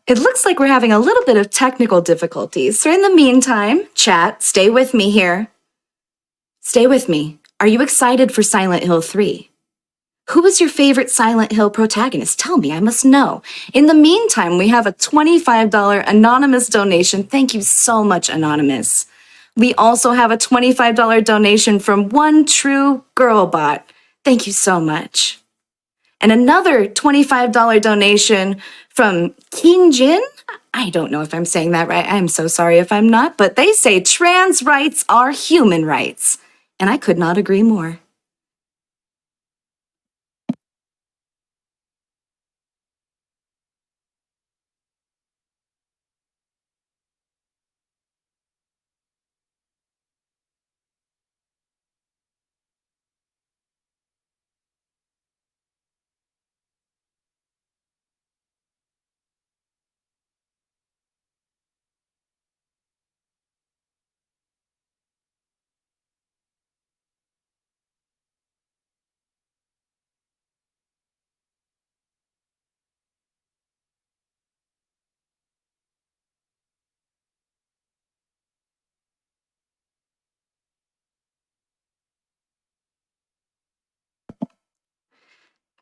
It looks like we're having a little bit of technical difficulties, so in the meantime, chat, stay with me here. Stay with me. Are you excited for Silent Hill 3? Who was your favorite Silent Hill protagonist? Tell me, I must know. In the meantime, we have a $25 anonymous donation. Thank you so much, Anonymous. We also have a $25 donation from One True Girlbot. Thank you so much. And another $25 donation from King Jin. I don't know if I'm saying that right. I'm so sorry if I'm not, but they say trans rights are human rights. And I could not agree more.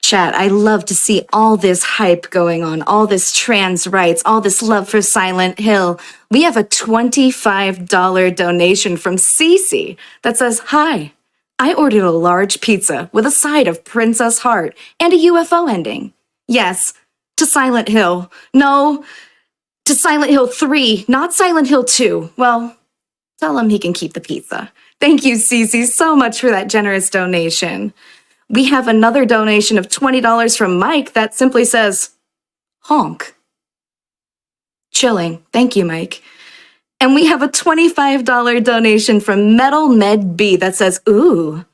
Chat, I love to see all this hype going on, all this trans rights, all this love for Silent Hill. We have a $25 donation from Cece that says, "Hi, I ordered a large pizza with a side of Princess Heart and a UFO ending. Yes, to Silent Hill. No, to Silent Hill 3, not Silent Hill 2. Well, tell him he can keep the pizza." Thank you, Cece, so much for that generous donation. We have another donation of $20 from Mike that simply says, "Honk." Chilling. Thank you, Mike. And we have a $25 donation from Metal Med B that says, "Ooh,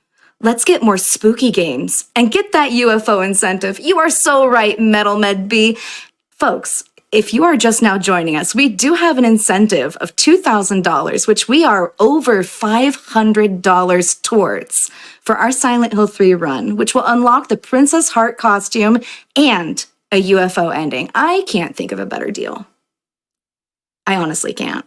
let's get more spooky games and get that UFO incentive." You are so right, Metal Med B. Folks, if you are just now joining us, we do have an incentive of $2,000, which we are over $500 towards for our Silent Hill 3 run, which will unlock the Princess Heart costume and a UFO ending. I can't think of a better deal. I honestly can't.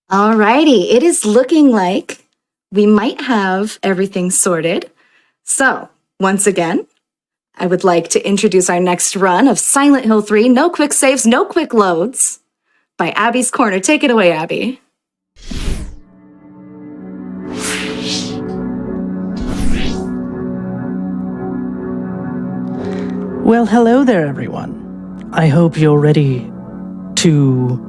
Alrighty, it is looking like we might have everything sorted. So, once again, I would like to introduce our next run of Silent Hill 3, No Quick Saves, No Quick Loads, by Abbiescorner. Take it away, Abby. Well, hello there, everyone. I hope you're ready to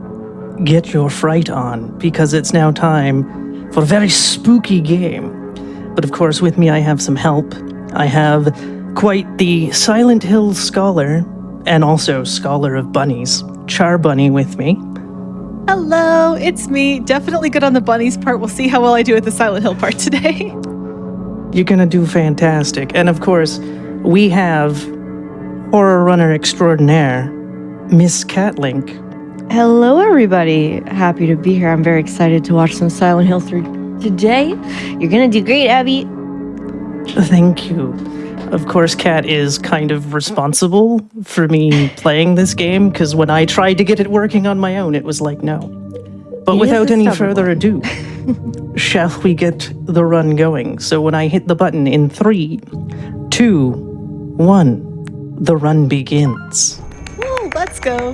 get your fright on, because it's now time for a very spooky game. But of course, with me I have some help. I have quite the Silent Hill scholar, and also scholar of bunnies, Charbunny, with me. Hello, it's me. Definitely good on the bunnies part. We'll see how well I do at the Silent Hill part today. You're gonna do fantastic. And of course, we have horror runner extraordinaire, Miss Katlink. Hello, everybody. Happy to be here. I'm very excited to watch some Silent Hill 3 today. You're gonna do great, Abby. Thank you. Of course, Kat is kind of responsible for me playing this game, because when I tried to get it working on my own, it was like, no. But without any further ado, shall we get the run going? So when I hit the button in 3, 2, 1, the run begins. Woo, let's go.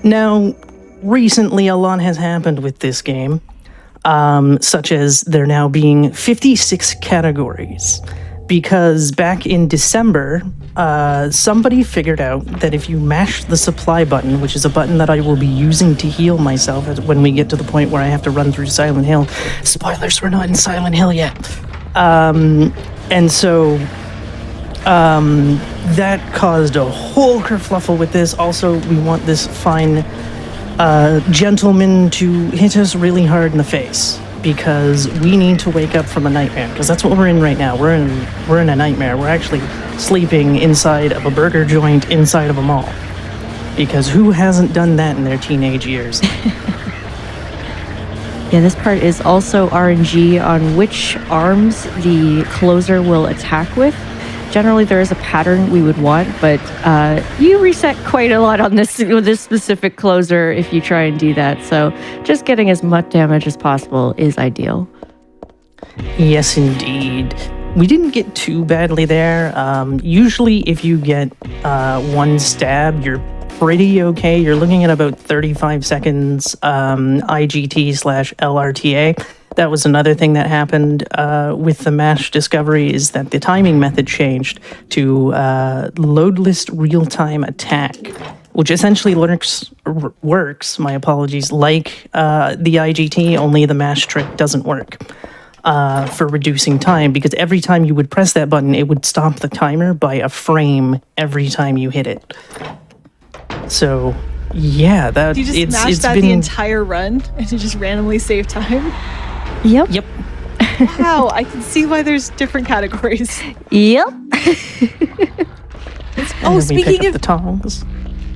Now, recently a lot has happened with this game, such as there now being 56 categories, because back in December, somebody figured out that if you mash the supply button, which is a button that I will be using to heal myself when we get to the point where I have to run through Silent Hill. Spoilers, we're not in Silent Hill yet. And so that caused a whole kerfluffle with this. Also, we want this fine gentleman to hit us really hard in the face, because we need to wake up from a nightmare, because that's what we're in right now. We're in a nightmare. We're actually sleeping inside of a burger joint inside of a mall. Because who hasn't done that in their teenage years? Yeah, this part is also RNG on which arms the closer will attack with. Generally, there is a pattern we would want, but you reset quite a lot on this with this specific closer if you try and do that. So just getting as much damage as possible is ideal. Yes, indeed. We didn't get too badly there. Usually, if you get one stab, you're pretty okay. You're looking at about 35 seconds IGT/LRTA. That was another thing that happened with the MASH discovery, is that the timing method changed to load list real-time attack, which essentially works, my apologies, like the IGT, only the MASH trick doesn't work for reducing time, because every time you would press that button, it would stop the timer by a frame every time you hit it. So, yeah, that Do you just it's smash that been the entire run and to just randomly save time? Yep. Yep. Wow, I can see why there's different categories. Yep. And then we pick speaking up of the tongs.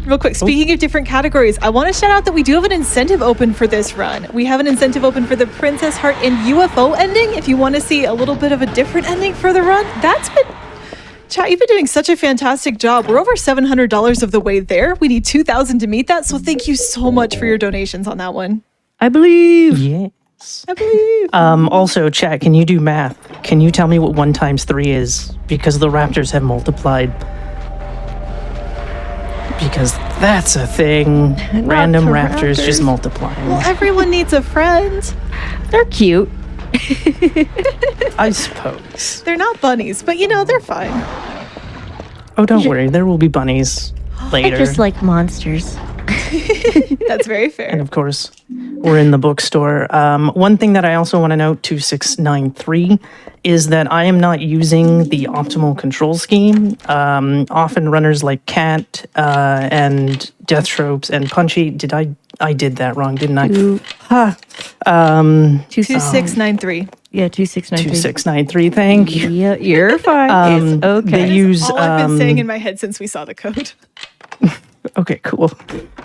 Real quick, speaking of different categories, I want to shout out that we do have an incentive open for this run. We have an incentive open for the Princess Heart and UFO ending. If you want to see a little bit of a different ending for the run, Chat, you've been doing such a fantastic job. We're over $700 of the way there. We need 2,000 to meet that, so thank you so much for your donations on that one. I believe. Yes. I believe. Also, chat, can you do math? Can you tell me what 1 times 3 is? Because the raptors have multiplied. Because that's a thing. Random for raptors just raptors. multiplying. Well, everyone needs a friend. They're cute. I suppose. They're not bunnies, but they're fine. Oh, don't worry. There will be bunnies I later. just like monsters. That's very And fair. of course, we're in the bookstore. One thing that I also want to note, 2693, is that I am not using the optimal control scheme. Often runners like Cat and Deathstrokes and Punchy, I did that wrong, didn't I? Ha. 2693. Yeah, 2693. 2693, thank you. Yeah, you're fine. It's okay. They use All I've been saying in my head since we saw the code. Okay, cool.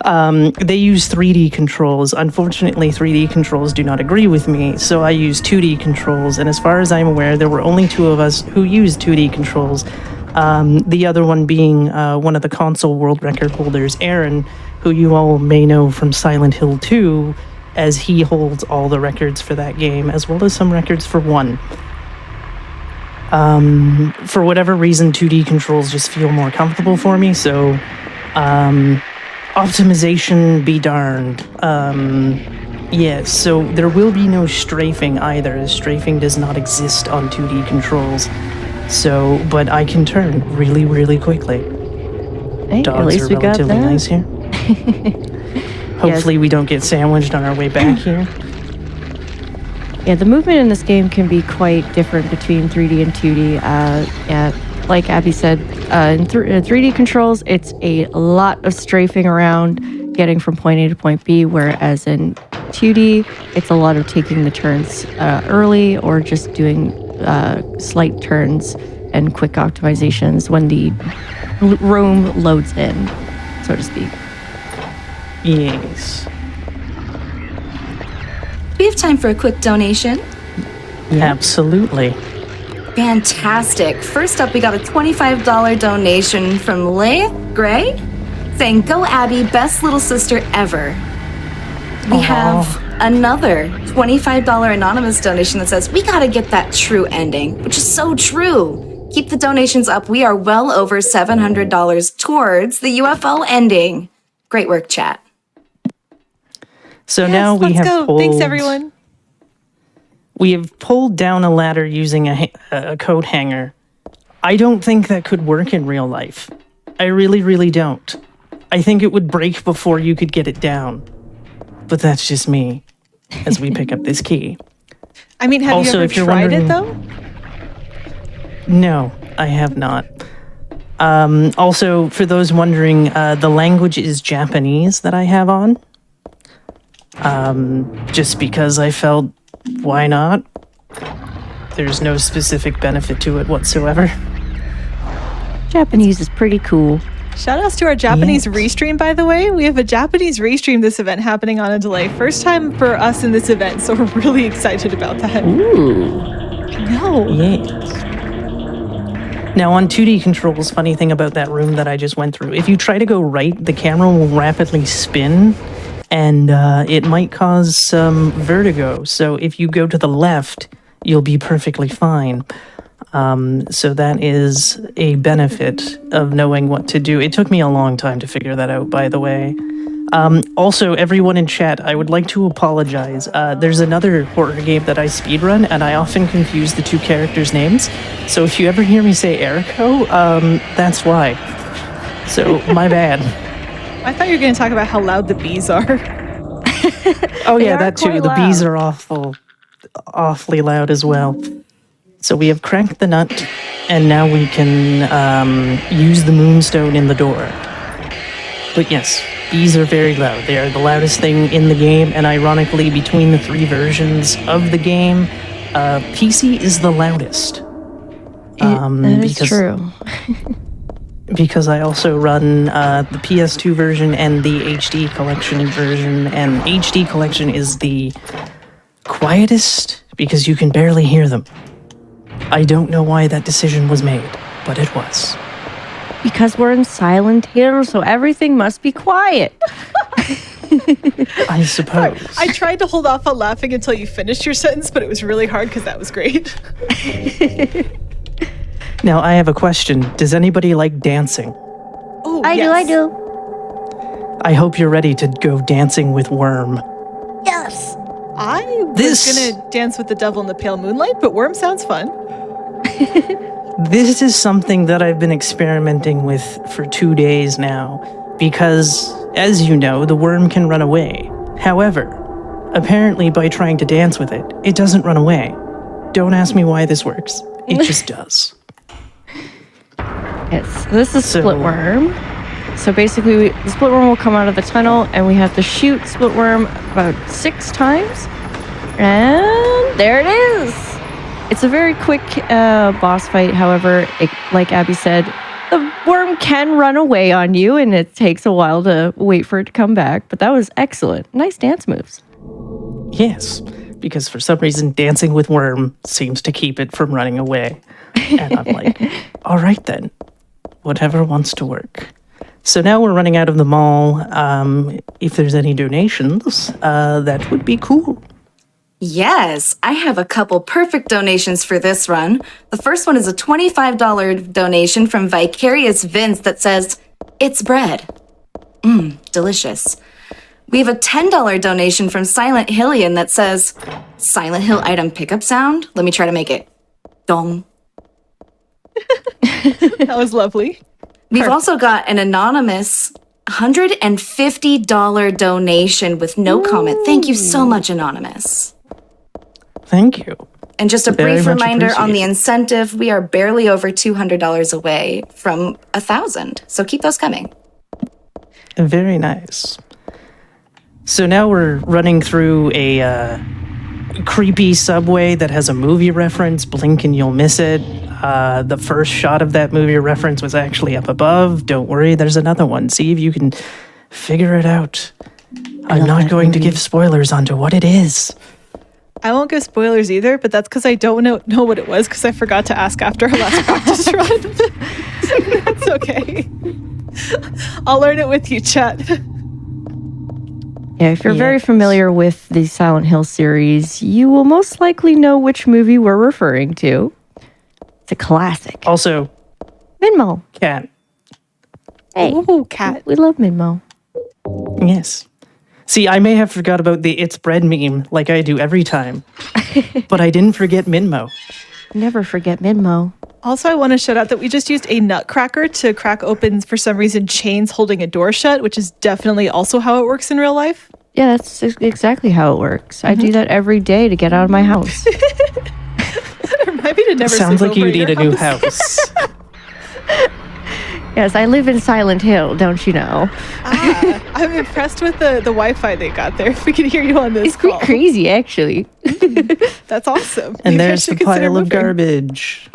They use 3D controls. Unfortunately, 3D controls do not agree with me, so I use 2D controls. And as far as I'm aware, there were only 2 of us who used 2D controls. The other one being one of the console world record holders, Aaron, who you all may know from Silent Hill 2, as he holds all the records for that game, as well as some records for 1. For whatever reason, 2D controls just feel more comfortable for me, so optimization be darned. Yes, so there will be no strafing either, as strafing does not exist on 2D controls. So, but I can turn really, really quickly. Hey, Dogs at least are we got relatively that. nice here. Hopefully we don't get sandwiched on our way back here. Yeah, the movement in this game can be quite different between 3D and 2D. Yeah, like Abby said, in 3D controls, it's a lot of strafing around, getting from point A to point B, whereas in 2D, it's a lot of taking the turns early or just doing slight turns and quick optimizations when the room loads in, so to speak. Yes. We have time for a quick donation. Absolutely. Fantastic. First up, we got a $25 donation from Leigh Gray saying, "Go Abby, best little sister ever." We have another $25 anonymous donation that says, "We gotta get that true ending," which is so true. Keep the donations up. We are well over $700 towards the UFO ending. Great work, chat. So now we Let's have go. pulled, Thanks, everyone. We have pulled down a ladder using a coat hanger. I don't think that could work in real life. I really, really don't. I think it would break before you could get it down. But that's just me, as we pick up this key. I mean, have Also, you if ever you're tried it, wondering- though? No, I have not. Also, for those wondering, the language is Japanese that I have on. Just because I felt, why not? There's no specific benefit to it whatsoever. Japanese is pretty cool. Shout outs to our Japanese Yes. restream, by the way. We have a Japanese restream this event happening on a delay. First time for us in this event, so we're really excited about that. Ooh. No. Yes. Now, on 2D controls, funny thing about that room that I just went through, if you try to go right, the camera will rapidly spin, and it might cause some vertigo. So if you go to the left, you'll be perfectly fine. So that is a benefit of knowing what to do. It took me a long time to figure that out, by the way. Also, everyone in chat, I would like to apologize. There's another horror game that I speedrun, and I often confuse the two characters' names. So if you ever hear me say Erico, that's why. So, my bad. I thought you were going to talk about how loud the bees are. Oh They yeah, are that too. quite The bees loud. are awfully loud as well. So we have cracked the nut, and now we can use the moonstone in the door. But yes, bees are very loud. They are the loudest thing in the game, and ironically, between the 3 versions of the game, PC is the loudest. That is true. Because I also run the PS2 version and the HD collection version, and HD collection is the quietest because you can barely hear them. I don't know why that decision was made, but it was. Because we're in Silent Hill, so everything must be quiet. I suppose. I tried to hold off on laughing until you finished your sentence, but it was really hard because that was great. Now, I have a question. Does anybody like dancing? Oh, I do. I hope you're ready to go dancing with Worm. Yes. I was This- going to dance with the devil in the pale moonlight, but Worm sounds fun. This is something that I've been experimenting with for 2 days now, because, as you know, the worm can run away. However, apparently by trying to dance with it, it doesn't run away. Don't ask me why this works. It just does. Yes. This is So- Split Worm. So basically, the Split Worm will come out of the tunnel, and we have to shoot Split Worm about 6 times. And there it is. It's a very quick boss fight. However, like Abby said, the worm can run away on you, and it takes a while to wait for it to come back. But that was excellent. Nice dance moves. Yes, because for some reason, dancing with Worm seems to keep it from running away. And I'm like, all right then, whatever wants to work. So now we're running out of the mall. If there's any donations, that would be cool. Yes, I have a couple perfect donations for this run. The first one is a $25 donation from Vicarious Vince that says, "It's bread." Delicious. We have a $10 donation from Silent Hillian that says, "Silent Hill item pickup sound." Let me try to make it. Dong. That was lovely. We've also got an anonymous $150 donation with no comment. Thank you so much, Anonymous. Thank you. And just a Very brief much reminder on the appreciated. incentive, we are barely over $200 away from 1,000. So keep those coming. Very nice. So now we're running through a creepy subway that has a movie reference. Blink and you'll miss it. The first shot of that movie reference was actually up above. Don't worry, there's another one. See if you can figure it out. I'm not going to give spoilers onto what it is. I won't give spoilers either, but that's because I don't know what it was because I forgot to ask after our last practice run. That's okay. I'll learn it with you, chat. Yeah, if you're very Yes. familiar with the Silent Hill series, you will most likely know which movie we're referring to. It's a classic. Also, Minmo. cat. Hey, Ooh, cat. we love Minmo. Yes. See, I may have forgot about the "it's bread" meme like I do every time, but I didn't forget Minmo. Never forget Minmo. Also, I want to shout out that we just used a nutcracker to crack open, for some reason, chains holding a door shut, which is definitely also how it works in real life. Yeah, that's exactly how it works. I do that every day to get out of my house. Remind me to never Sounds sleep like you over at need your a new house. Yes, I live in Silent Hill, don't you know? I'm impressed with the Wi-Fi they got there. If we could hear you on this It's pretty call. crazy, actually. That's awesome. And Maybe I there's the should consider pile of moving. garbage.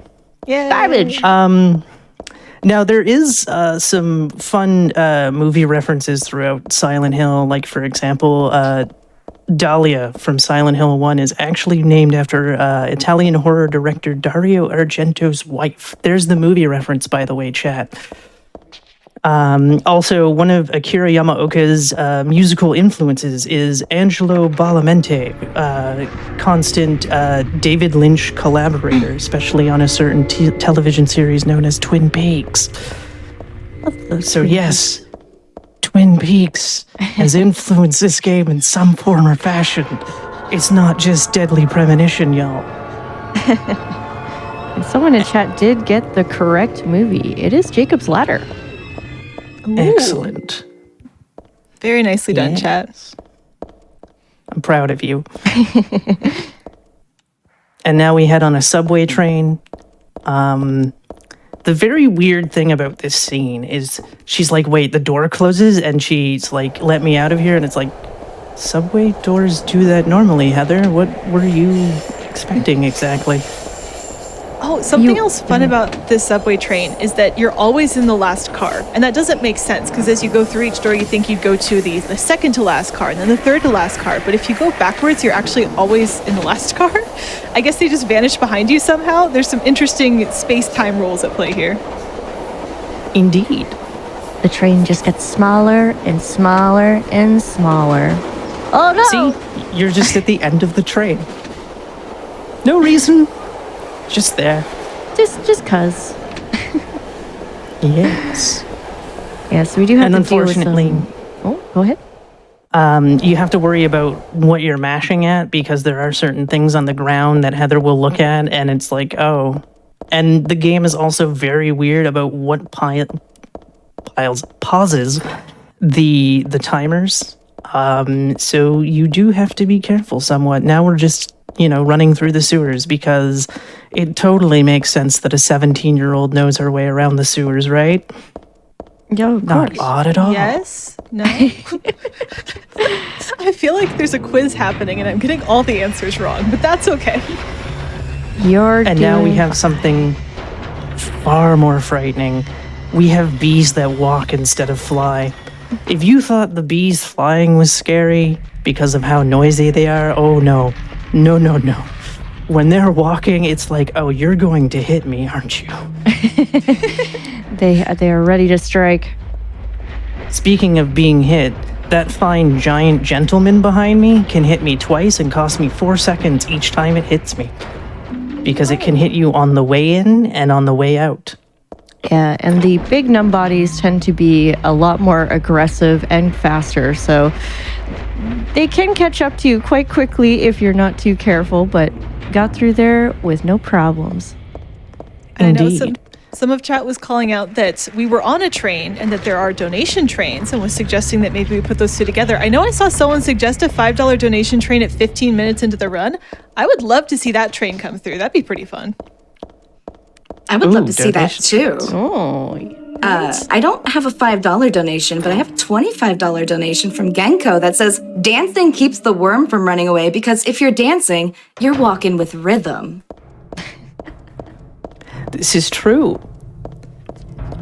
Yay. Garbage. Now, there is some fun movie references throughout Silent Hill. Like, for example, Dahlia from Silent Hill 1 is actually named after Italian horror director Dario Argento's wife. There's the movie reference, by the way, chat. Also, one of Akira Yamaoka's musical influences is Angelo Badalamenti, constant David Lynch collaborator, especially on a certain television series known as Twin Peaks. So yes, Twin Peaks has influenced this game in some form or fashion. It's not just Deadly Premonition, y'all. And someone in chat did get the correct movie. It is Jacob's Ladder. Ooh. Excellent. Very nicely done, chat. I'm proud of you. And now we head on a subway train. The very weird thing about this scene is she's like, wait, the door closes, and she's like, let me out of here. And it's like, subway doors do that normally, Heather. What were you expecting exactly? Oh, something else fun about this subway train is that you're always in the last car. And that doesn't make sense because as you go through each door, you think you'd go to the second to last car and then the third to last car. But if you go backwards, you're actually always in the last car. I guess they just vanish behind you somehow. There's some interesting space-time rules at play here. Indeed. The train just gets smaller and smaller and smaller. Oh no! See, you're just at the end of the train. No reason. Just there. Just cuz. Yes. Yes, we do have and to deal with unfortunately, some... Oh, go ahead. you have to worry about what you're mashing at because there are certain things on the ground that Heather will look at and it's like, oh. And the game is also very weird about what pauses the timers. So you do have to be careful somewhat. Now we're just, running through the sewers because it totally makes sense that a 17-year-old knows her way around the sewers, right? Yeah, of Not course. odd at all. Yes? No? I feel like there's a quiz happening and I'm getting all the answers wrong, but that's okay. And now we have something far more frightening. We have bees that walk instead of fly. If you thought the bees flying was scary because of how noisy they are, oh no. No. When they're walking, it's like, oh, you're going to hit me, aren't you? They are ready to strike. Speaking of being hit, that fine giant gentleman behind me can hit me twice and cost me 4 seconds each time it hits me. Because it can hit you on the way in and on the way out. Yeah, and the big numb bodies tend to be a lot more aggressive and faster, so they can catch up to you quite quickly if you're not too careful, but got through there with no problems. And Indeed. I know some of chat was calling out that we were on a train and that there are donation trains and was suggesting that maybe we put those two together. I know I saw someone suggest a $5 donation train at 15 minutes into the run. I would love to see that train come through. That'd be pretty fun. I would love to see that too. Oh, I don't have a $5 donation, but I have a $25 donation from Genko that says, dancing keeps the worm from running away because if you're dancing, you're walking with rhythm. This is true.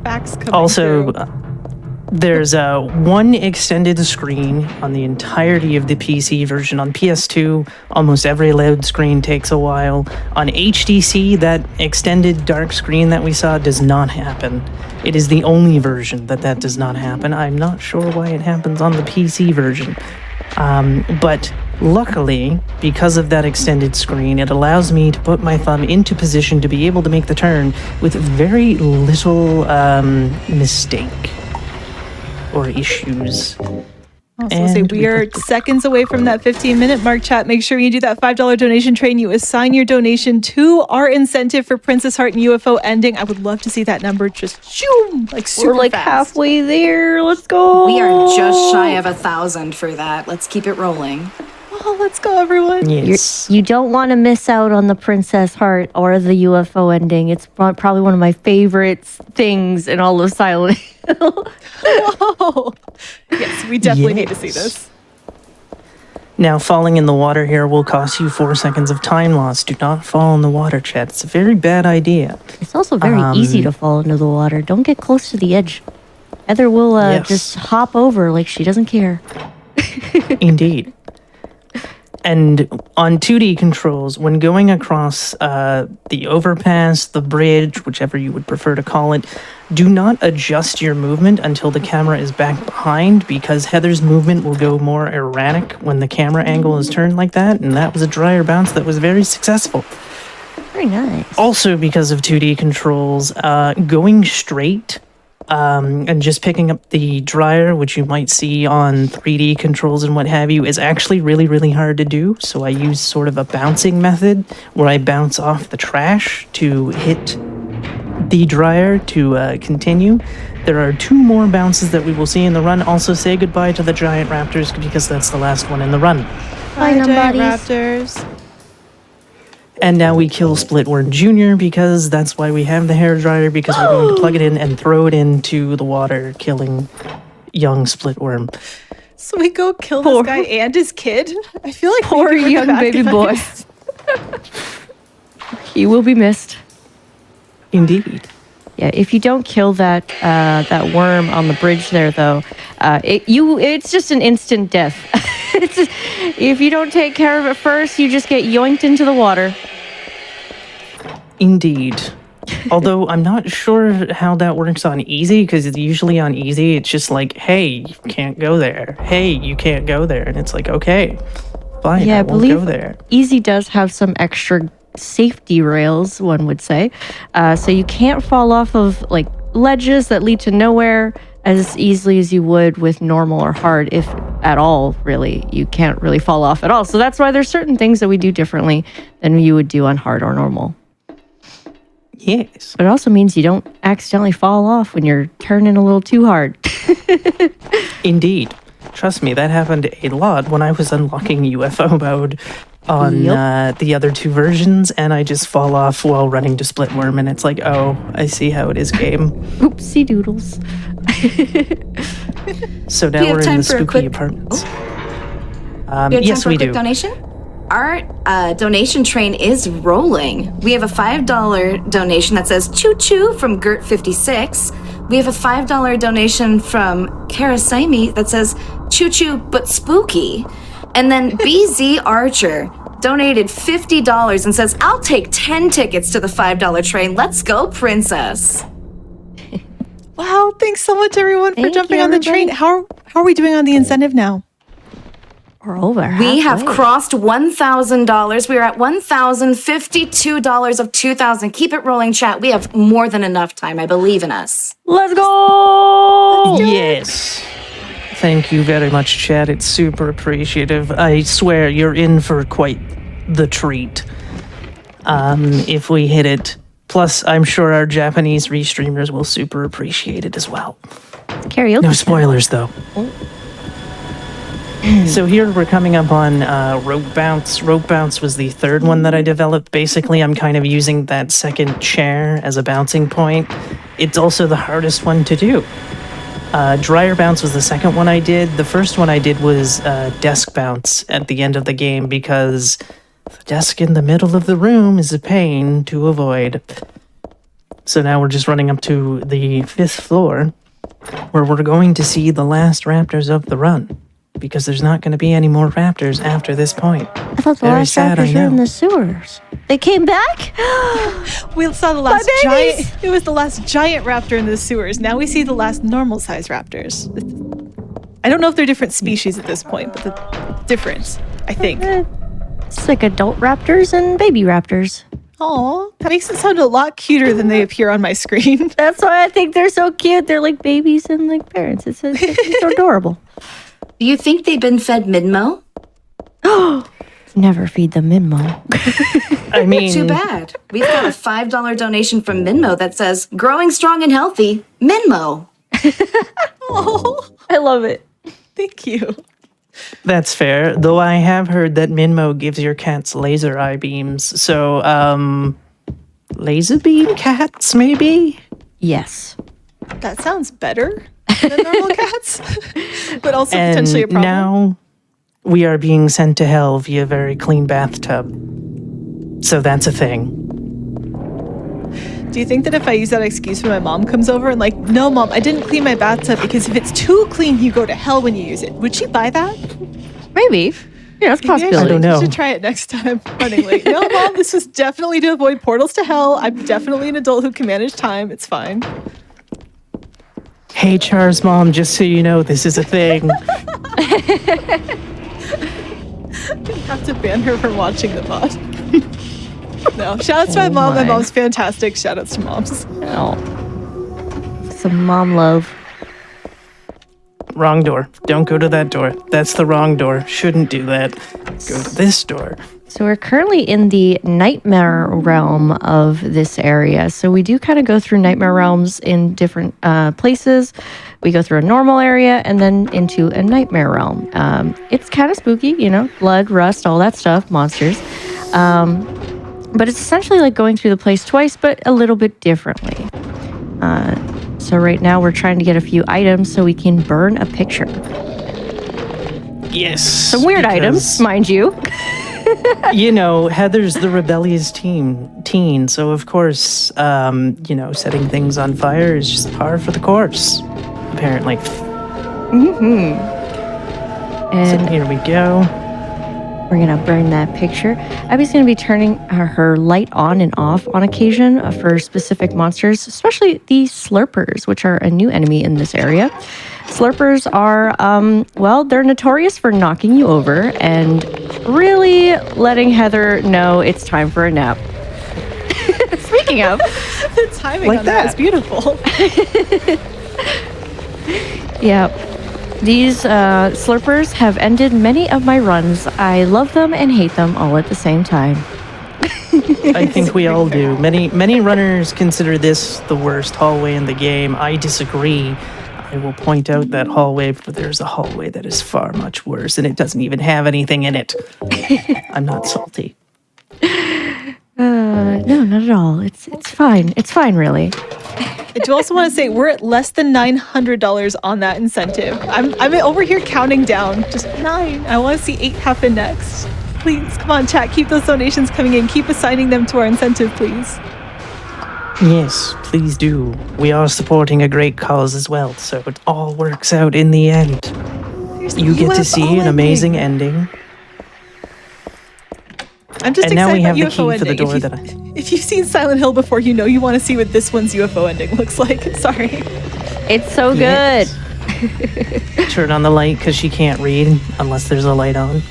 Facts coming Also, through. there's one extended screen on the entirety of the PC version. On PS2, almost every load screen takes a while. On HDC, that extended dark screen that we saw does not happen. It is the only version that does not happen. I'm not sure why it happens on the PC version. But luckily, because of that extended screen, it allows me to put my thumb into position to be able to make the turn with very little mistake or issues. Also say we are seconds away from that 15-minute mark, chat. Make sure you do that $5 donation train. You assign your donation to our incentive for Princess Heart and UFO ending. I would love to see that number just zoom, like super we're like fast. halfway there. Let's go. We are just shy of 1,000 for that. Let's keep it rolling. Oh, let's go, everyone. Yes. You don't want to miss out on the Princess Heart or the UFO ending. It's probably one of my favorite things in all of Silent Hill. Whoa. Yes, we definitely need to see this. Now, falling in the water here will cost you 4 seconds of time loss. Do not fall in the water, chat. It's a very bad idea. It's also very easy to fall into the water. Don't get close to the edge. Heather will just hop over like she doesn't care. Indeed. And on 2D controls, when going across the overpass, the bridge, whichever you would prefer to call it, do not adjust your movement until the camera is back behind, because Heather's movement will go more erratic when the camera angle is turned like that, and that was a dryer bounce that was very successful. Very nice. Also, because of 2D controls, going straight and just picking up the dryer, which you might see on 3D controls and what have you, is actually really, really hard to do. So I use sort of a bouncing method where I bounce off the trash to hit the dryer to continue. There are 2 more bounces that we will see in the run. Also, say goodbye to the giant raptors because that's the last one in the run. Bye, giant buddies. raptors. And now we kill Splitworm Jr. because that's why we have the hairdryer, because we're going to plug it in and throw it into the water, killing young Splitworm. So we go kill this guy and his kid? I feel like Poor maybe we're the young bad baby boy. guys. He will be missed. Indeed. Yeah, if you don't kill that that worm on the bridge there, though, it's just an instant death. If you don't take care of it first, you just get yoinked into the water. Indeed. Although I'm not sure how that works on easy, because usually on easy, it's just like, hey, you can't go there. Hey, you can't go there. And it's like, okay, fine, Yeah, I I won't believe go there. easy does have some extra safety rails, one would say. So you can't fall off of like ledges that lead to nowhere as easily as you would with normal or hard, if at all, really. You can't really fall off at all. So that's why there's certain things that we do differently than you would do on hard or normal. Yes. But it also means you don't accidentally fall off when you're turning a little too hard. Indeed. Trust me, that happened a lot when I was unlocking UFO mode on the other 2 versions, and I just fall off while running to Splitworm, and it's like, oh, I see how it is, game. Oopsie doodles. So now Do you have we're in time the for a spooky quick- apartments. Do you have time Yes, for we a quick do. donation? Our donation train is rolling. We have a $5 donation that says choo choo from Gert56. We have a $5 donation from Karasaimi that says choo choo but spooky. And then BZ Archer donated $50 and says, I'll take 10 tickets to the $5 train. Let's go, princess. Wow, thanks so much, everyone, for Thank jumping you, on the everybody. train. How are we doing on the incentive now? We're over. We have halfway. crossed $1,000. We are at $1,052 of 2,000. Keep it rolling, chat. We have more than enough time. I believe in us. Let's go! Yes. Thank you very much, Chad. It's super appreciative. I swear you're in for quite the treat. If we hit it. Plus, I'm sure our Japanese restreamers will super appreciate it as well. Karaoke. No spoilers, though. So here we're coming up on Rope Bounce. Rope Bounce was the 3rd one that I developed. Basically, I'm kind of using that second chair as a bouncing point. It's also the hardest one to do. Dryer Bounce was the 2nd one I did. The first one I did was Desk Bounce at the end of the game, because the desk in the middle of the room is a pain to avoid. So now we're just running up to the 5th floor, where we're going to see the last raptors of the run, because there's not going to be any more raptors after this point. I thought the Very last sad, I raptors were in know. the sewers. They came back? We saw the last babies! giant. It was the last giant raptor in the sewers. Now we see the last normal-sized raptors. I don't know if they're different species at this point, but the difference, I think. It's like adult raptors and baby raptors. Aw, that makes it sound a lot cuter than they appear on my screen. That's why I think they're so cute. They're like babies and like parents. It's so adorable. Do you think they've been fed Minmo? Never feed them Minmo. I mean, Too bad. We've got a $5 donation from Minmo that says, growing strong and healthy, Minmo. Oh, I love it. thank you. that's fair. Though I have heard that Minmo gives your cats laser eye beams. So, laser beam cats, maybe? Yes. That sounds better than normal cats, but also potentially a problem. Now, we are being sent to hell via very clean bathtub. So that's a thing. Do you think that if I use that excuse when my mom comes over and like, no, Mom, I didn't clean my bathtub because if it's too clean, you go to hell when you use it. Would she buy that? Maybe. Yeah, it's a possibility. I don't know. I should try it next time. Running late. No, Mom, this was definitely to avoid portals to hell. I'm definitely an adult who can manage time. It's fine. Hey, Char's mom, just so you know, this is a thing. I have to ban her from watching the pod. No, shout outs to my mom. My mom's fantastic. Shout outs to moms. Oh. Some mom love. Wrong door. Don't go to that door. That's the wrong door. Shouldn't do that. Go to this door. So we're currently in the nightmare realm of this area. So we do kind of go through nightmare realms in different places. We go through a normal area and then into a nightmare realm. It's kind of spooky, you know, blood, rust, all that stuff, monsters. But it's essentially like going through the place twice, but a little bit differently. So right now we're trying to get a few items so we can burn a picture. Yes. Some weird items, mind you. You know, Heather's the rebellious teen, so of course, you know, setting things on fire is just par for the course, apparently. And So here we go. we're gonna burn that picture. Abby's gonna be turning her light on and off on occasion for specific monsters, especially the slurpers, which are a new enemy in this area. Slurpers are, well, they're notorious for knocking you over and really letting Heather know it's time for a nap. Speaking of, The timing Like on that is that. beautiful. yeah, these slurpers have ended many of my runs. I love them and hate them all at the same time. I think we all do. Many runners consider this the worst hallway in the game. I disagree. I will point out that hallway, but there's a hallway that is far much worse, and it doesn't even have anything in it. I'm not salty. No, not at all. It's fine. It's fine, really. I do also want to say we're at less than $900 on that incentive. I'm over here counting down. Just 9. I want to see 8 happen next. Please, come on, chat. Keep those donations coming in. Keep assigning them to our incentive, please. Yes, please do. We are supporting a great cause as well, so it all works out in the end. There's You get to UFO see an amazing ending. I'm just And now excited we have about the key UFO for the ending. door If that If you've seen Silent Hill before, you know you want to see what this one's UFO ending looks like. Sorry. It's so Yes. good. Turn on the light because she can't read unless there's a light on.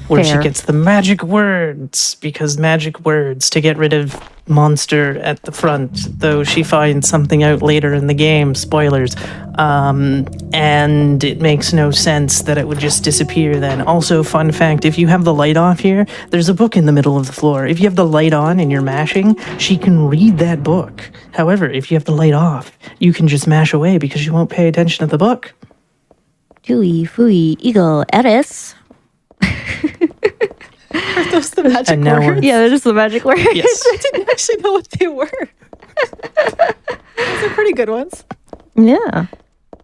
Where Fair. she gets the magic words, because magic words to get rid of monster at the front, though she finds something out later in the game, spoilers, and it makes no sense that it would just disappear then. Also, fun fact, if you have the light off here, there's a book in the middle of the floor. If you have the light on and you're mashing, she can read that book. However, if you have the light off, you can just mash away because she won't pay attention to the book. Tui, fui, eagle, eris. Are those the magic And now we're- words? Yeah, that is the magic word. Yes. I didn't actually know what they were. Those are pretty good ones. Yeah.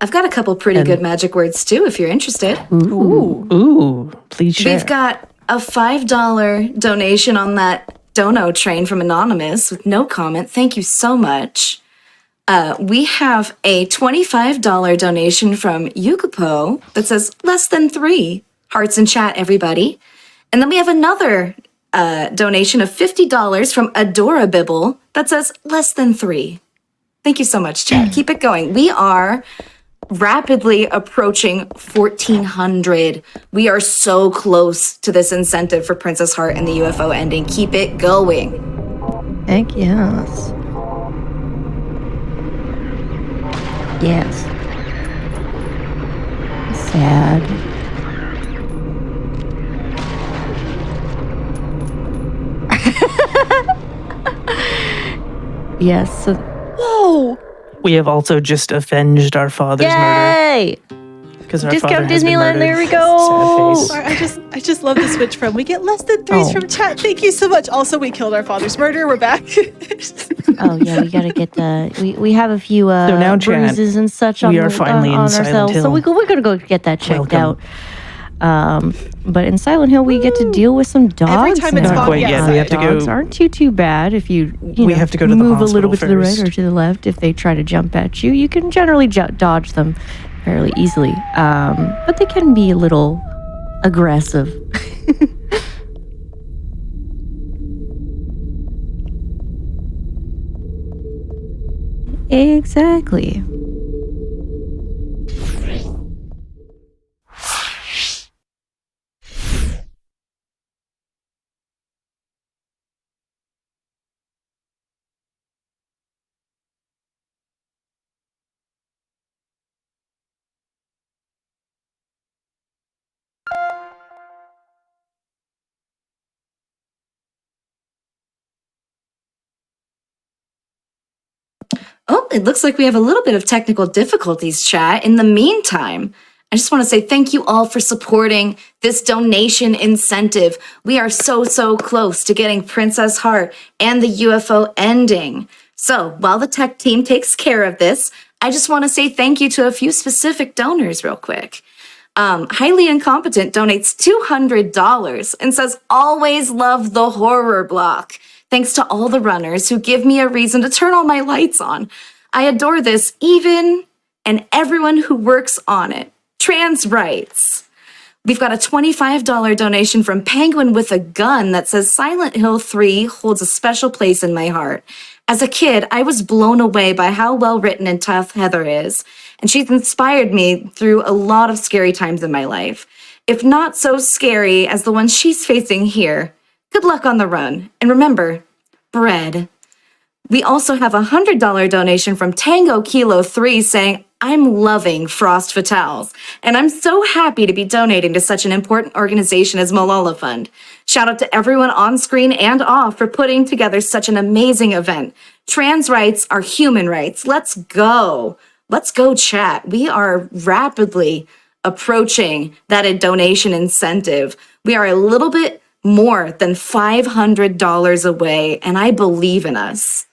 I've got a couple pretty good magic words too, if you're interested. Ooh, please share. We've got a $5 donation on that dono train from Anonymous with no comment. Thank you so much. We have a $25 donation from Yukapo that says less than 3. Hearts in chat, everybody. And then we have another donation of $50 from Adora Bibble that says less than 3. Thank you so much, chat. Keep it going. We are rapidly approaching 1,400. We are so close to this incentive for Princess Heart and the UFO ending. Keep it going. Heck yes. Yes. Sad. Yes. So, Whoa! We have also just avenged our father's murder. yay! Because our Discount father has been Disneyland, murdered. there we go. Sad face. I just love the switch from we get less than 3s Oh. from chat. Thank you so much. Also, we killed our father's murderer. We're back. Oh yeah, we gotta get the. We have a few now, chat, bruises and such we on, are finally on in Silent ourselves, so Hill. we're gonna go get that checked Welcome. out. But in Silent Hill, we get to deal with some dogs. Every time it's now. Not quite yet. We have to Dogs go. aren't too bad if you have to go to the move a little hospital bit to the right first. or to the left. If they try to jump at you, you can generally dodge them fairly easily. But they can be a little aggressive. Exactly. Oh, it looks like we have a little bit of technical difficulties, chat. In the meantime, I just want to say thank you all for supporting this donation incentive. We are so close to getting Princess Heart and the UFO ending. So while the tech team takes care of this, I just want to say thank you to a few specific donors real quick. Highly Incompetent donates $200 and says, always love the horror block. Thanks to all the runners who give me a reason to turn all my lights on. I adore this even and everyone who works on it. Trans rights. We've got a $25 donation from Penguin with a Gun that says Silent Hill 3 holds a special place in my heart. As a kid, I was blown away by how well written and tough Heather is, and she's inspired me through a lot of scary times in my life. If not so scary as the one she's facing here, good luck on the run. And remember, bread. We also have a $100 donation from Tango Kilo 3 saying, I'm loving Frost Fatales, and I'm so happy to be donating to such an important organization as Malala Fund. Shout out to everyone on screen and off for putting together such an amazing event. Trans rights are human rights. Let's go. Let's go, chat. We are rapidly approaching that donation incentive. We are a little bit more than $500 away, and I believe in us.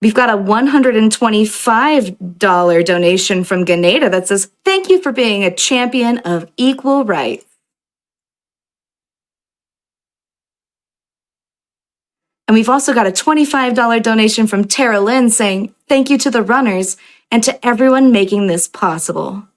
We've got a $125 donation from Ganeda that says, thank you for being a champion of equal rights. And we've also got a $25 donation from Tara Lynn saying, thank you to the runners and to everyone making this possible.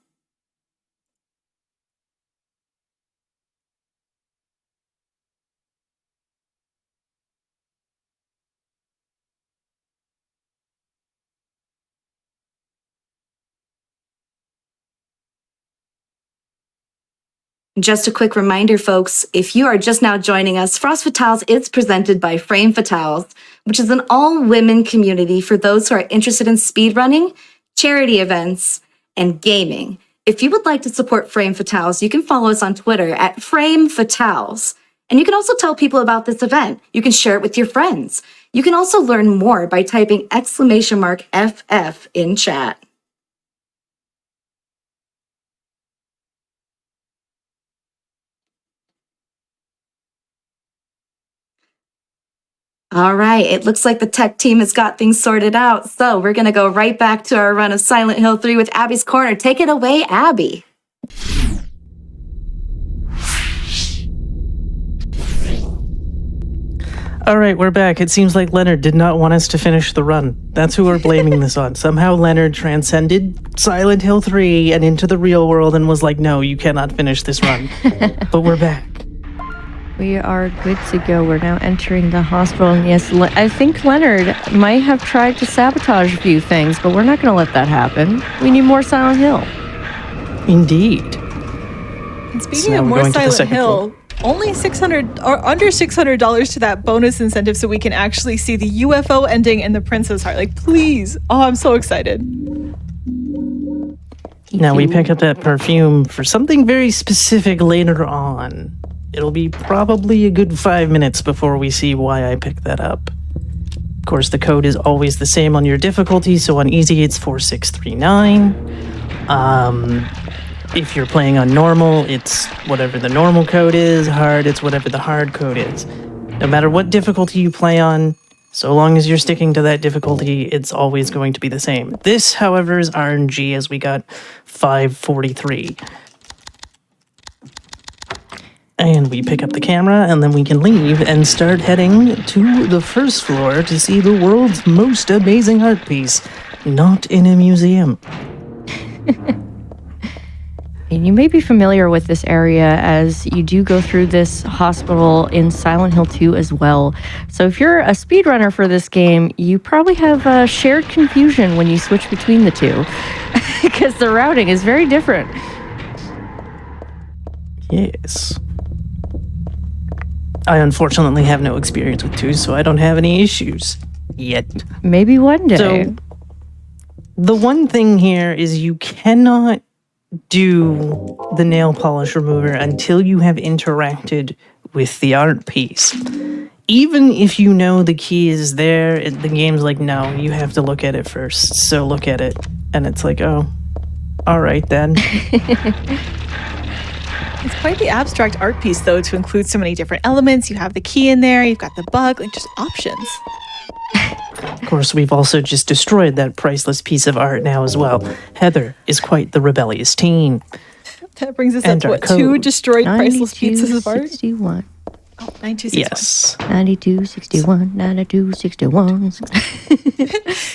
Just a quick reminder, folks, if you are just now joining us, Frost Fatales is presented by Frame Fatales, which is an all-women community for those who are interested in speedrunning, charity events, and gaming. If you would like to support Frame Fatales, you can follow us on Twitter at Frame Fatales. And you can also tell people about this event. You can share it with your friends. You can also learn more by typing !FF in chat. All right, it looks like the tech team has got things sorted out, so we're going to go right back to our run of Silent Hill 3 with Abbiescorner. Take it away, Abby. All right, we're back. It seems like Leonard did not want us to finish the run. That's who we're blaming this on. Somehow Leonard transcended Silent Hill 3 and into the real world and was like, no, you cannot finish this run. But we're back. We are good to go. We're now entering the hospital. And yes, I think Leonard might have tried to sabotage a few things, but we're not going to let that happen. We need more Silent Hill. Indeed. And speaking So now of we're more going to the Silent second Hill, only $600 or under $600 to that bonus incentive so we can actually see the UFO ending and the Princess Heart. Like, please. Oh, I'm so excited. Now we pick up that perfume for something very specific later on. It'll be probably a good 5 minutes before we see why I picked that up. Of course, the code is always the same on your difficulty, so on easy it's 4639. If you're playing on normal, it's whatever the normal code is. Hard, it's whatever the hard code is. No matter what difficulty you play on, So long as you're sticking to that difficulty, it's always going to be the same. This, however, is RNG, as we got 543. And we pick up the camera, and then we can leave and start heading to the first floor to see the world's most amazing art piece, not in a museum. And you may be familiar with this area as you do go through this hospital in Silent Hill 2 as well. So if you're a speedrunner for this game, you probably have shared confusion when you switch between the two because the routing is very different. Yes. I unfortunately have no experience with 2, so I don't have any issues yet. Maybe one day. So, the one thing here is you cannot do the nail polish remover until you have interacted with the art piece. Even if you know the key is there, the game's like, no, you have to look at it first. So look at it. And it's like, oh, all right then. It's quite the abstract art piece, though, to include so many different elements. You have the key in there, you've got the bug, like just options. Of course, we've also just destroyed that priceless piece of art now as well. Heather is quite the rebellious teen. That brings us And up to our what, 2 code. destroyed priceless pieces of art? 61. Oh, 9261. Yes. 92, 61, 92, 61.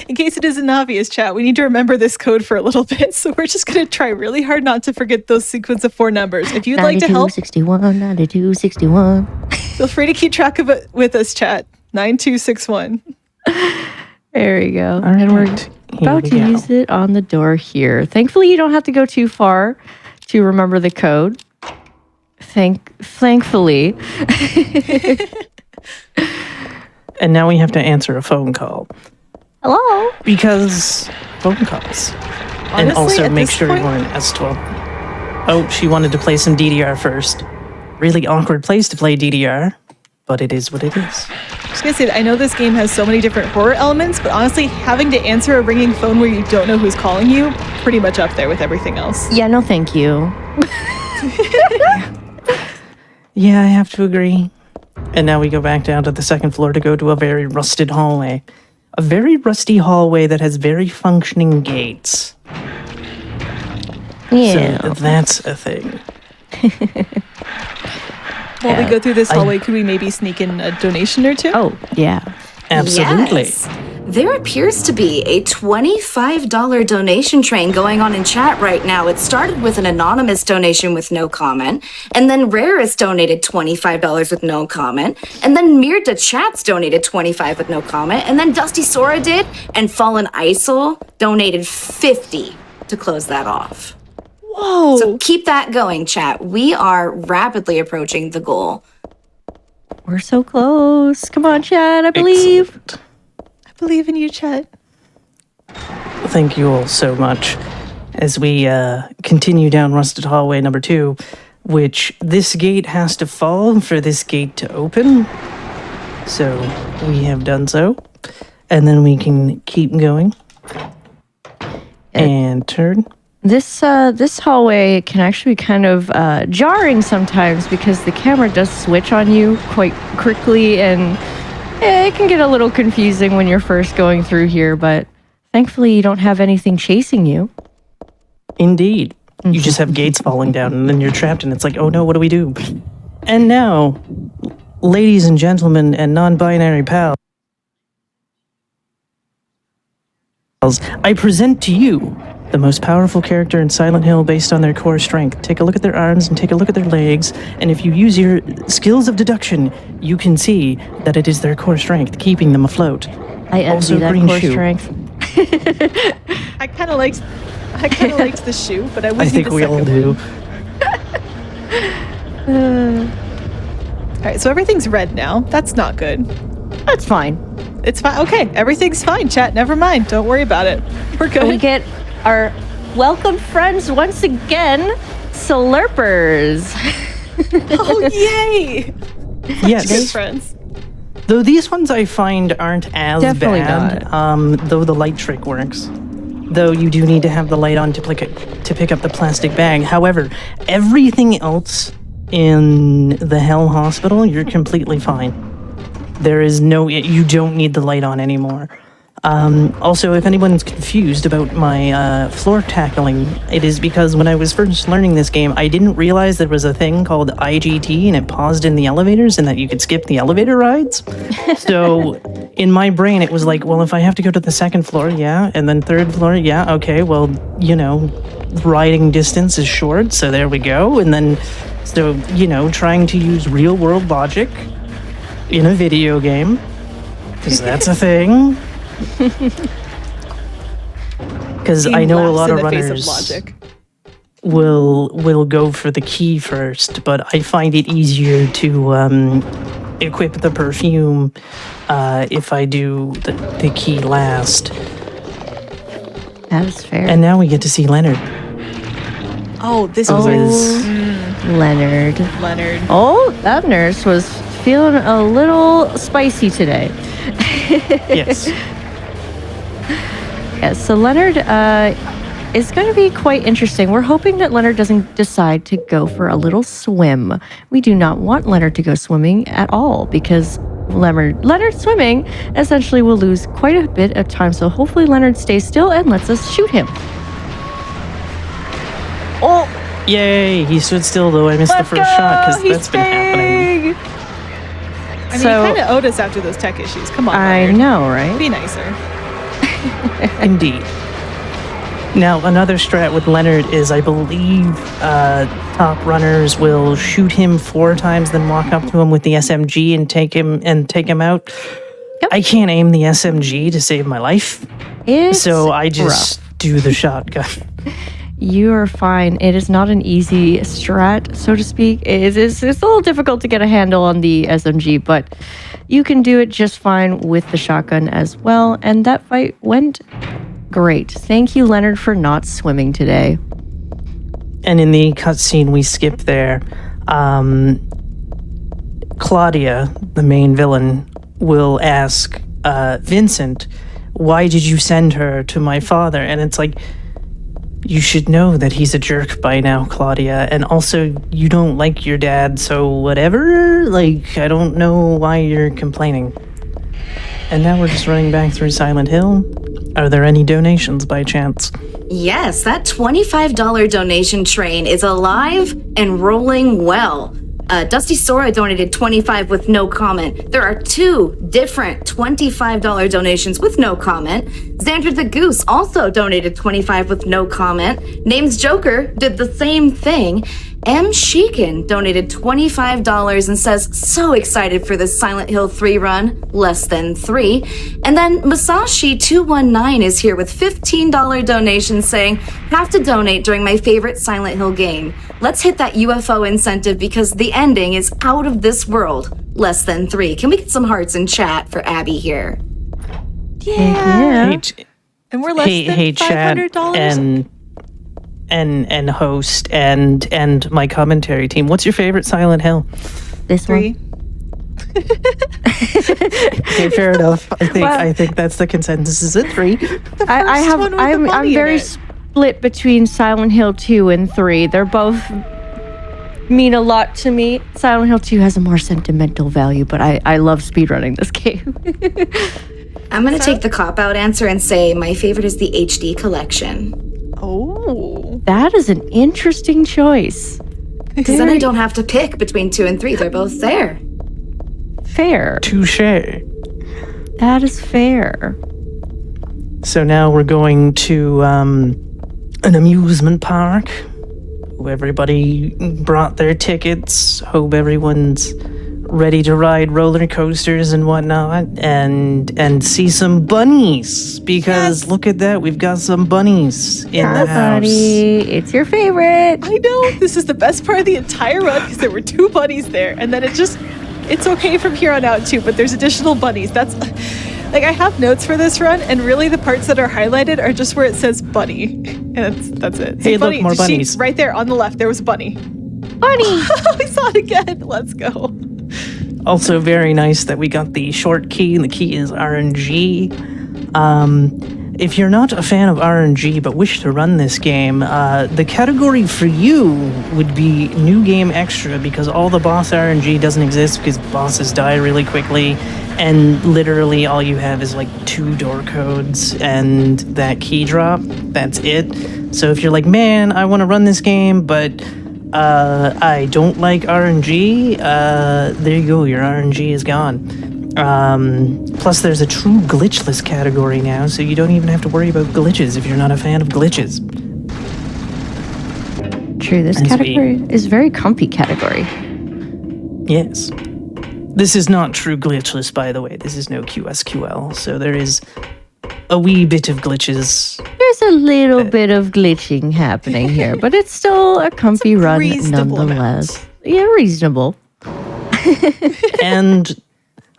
In case it isn't obvious, chat, we need to remember this code for a little bit, so we're just going to try really hard not to forget those sequence of 4 numbers. If you'd like to help, 61, 92, 61. feel free to keep track of it with us, chat. 9261. There we go. All And we're right. about to use it on the door here. Thankfully, you don't have to go too far to remember the code. Thankfully. And now we have to answer a phone call. Hello? Because phone calls. And Honestly, also at make this sure point- you're in S12. Oh, she wanted to play some DDR first. Really awkward place to play DDR, but it is what it is. I was going to say, I know this game has so many different horror elements, but honestly, having to answer a ringing phone where you don't know who's calling you, pretty much up there with everything else. Yeah, no thank you. Yeah, I have to agree. And now we go back down to the second floor to go to a very rusted hallway. A very rusty hallway that has very functioning gates. Yeah. So that's a thing. While we go through this hallway, could we maybe sneak in a donation or two? Oh, yeah. Absolutely. Yes. There appears to be a $25 donation train going on in chat right now. It started with an anonymous donation with no comment, and then Rarest donated $25 with no comment, and then Mirda Chats donated $25 with no comment, and then Dusty Sora did, and Fallen Isol donated $50 to close that off. Whoa! So keep that going, chat. We are rapidly approaching the goal. We're so close. Come on, Chad. I believe. Excellent. I believe in you, chat. Thank you all so much. As we continue down rusted hallway number 2, which this gate has to fall for this gate to open. So we have done so. And then we can keep going. And turn. This hallway can actually be kind of jarring sometimes because the camera does switch on you quite quickly, and it can get a little confusing when you're first going through here, but thankfully you don't have anything chasing you. Indeed. You just have gates falling down and then you're trapped and it's like, oh no, what do we do? And now, ladies and gentlemen and non-binary pals, I present to you the most powerful character in Silent Hill based on their core strength. Take a look at their arms and take a look at their legs, and if you use your skills of deduction, you can see that it is their core strength keeping them afloat. I envy Also that green core shoe. strength. I kind of liked the shoe, but I would I need think the we all second do. one. All right, so everything's red now. That's not good. That's fine. It's fine. Okay, everything's fine, chat. Never mind. Don't worry about it. We're good. We get our welcome friends once again, Slurpers. Oh, yay! Yes. Good friends. Though these ones I find aren't as Definitely bad, though the light trick works. Though you do need to have the light on to pick up the plastic bag. However, everything else in the Hell Hospital, you're completely fine. You don't need the light on anymore. Also, if anyone's confused about my floor tackling, it is because when I was first learning this game, I didn't realize there was a thing called IGT and it paused in the elevators and that you could skip the elevator rides. So in my brain, it was like, well, if I have to go to the second floor, yeah, and then third floor, yeah, okay, well, riding distance is short, so there we go. And then, trying to use real world logic in a video game, because that's a thing. Because I know a lot of runners will go for the key first, but I find it easier to equip the perfume if I do the key last. That is fair. And now we get to see Leonard. Oh, this Who was is Leonard. Oh, that nurse was feeling a little spicy today. yes. Yes, so Leonard is going to be quite interesting. We're hoping that Leonard doesn't decide to go for a little swim. We do not want Leonard to go swimming at all because Leonard swimming essentially will lose quite a bit of time. So hopefully Leonard stays still and lets us shoot him. Oh! Yay! He stood still though. I missed the first shot because that's been happening. I mean, you kind of owed us after those tech issues. Come on, I Leonard. know, right? Be nicer. Indeed. Now, another strat with Leonard is I believe top runners will shoot him 4 times, then walk up to him with the SMG and take him out. Yep. I can't aim the SMG to save my life, so I just do the shotgun. You are fine. It is not an easy strat, so to speak. It's a little difficult to get a handle on the SMG, but you can do it just fine with the shotgun as well. And that fight went great. Thank you, Leonard, for not swimming today. And in the cutscene we skip there, Claudia, the main villain, will ask Vincent, why did you send her to my father? And it's like, you should know that he's a jerk by now, Claudia. And also, you don't like your dad, so whatever. Like, I don't know why you're complaining. And now we're just running back through Silent Hill. Are there any donations by chance? Yes, that $25 donation train is alive and rolling well. Dusty Sora donated $25 with no comment. There are 2 different $25 donations with no comment. Xander the Goose also donated $25 with no comment. Names Joker did the same thing. M. Sheekin donated $25 and says, so excited for this Silent Hill 3 run, less than 3. And then Masashi219 is here with $15 donation saying, have to donate during my favorite Silent Hill game. Let's hit that UFO incentive because the ending is out of this world, less than 3. Can we get some hearts in chat for Abby here? Yeah. And we're less than $500. Chat and host and my commentary team. What's your favorite Silent Hill? This 3. one. Okay, fair enough. I think that's the consensus. Is it 3? I'm very split between Silent Hill 2 and 3. They're both mean a lot to me. Silent Hill 2 has a more sentimental value, but I love speedrunning this game. I'm going to take the cop-out answer and say my favorite is the HD collection. Oh. That is an interesting choice. Because then I don't have to pick between 2 and 3. They're both there. Fair. Touché. That is fair. So now we're going to an amusement park. Everybody brought their tickets. Hope everyone's ready to ride roller coasters and whatnot and see some bunnies. Because Look at that, we've got some bunnies in the house. Buddy, it's your favorite. I know. This is the best part of the entire run because there were 2 bunnies there. And then it's okay from here on out too, but there's additional bunnies. That's... Like, I have notes for this run, and really the parts that are highlighted are just where it says bunny. And that's it. Hey, look, more bunnies. Right there on the left, there was a bunny. Bunny! We saw it again. Let's go. Also very nice that we got the short key, and the key is RNG. if you're not a fan of RNG but wish to run this game, the category for you would be New Game Extra, because all the boss RNG doesn't exist because bosses die really quickly, and literally all you have is like 2 door codes and that key drop. That's it. So if you're like, man, I want to run this game, but I don't like RNG, there you go, your RNG is gone. Plus there's a true glitchless category now, so you don't even have to worry about glitches if you're not a fan of glitches. True, this As category is very comfy category. Yes. This is not true glitchless, by the way. This is no QSQL, so there is a wee bit of glitches. There's a little bit of glitching happening here, but it's still a comfy run reasonable nonetheless. amount. Yeah, reasonable. And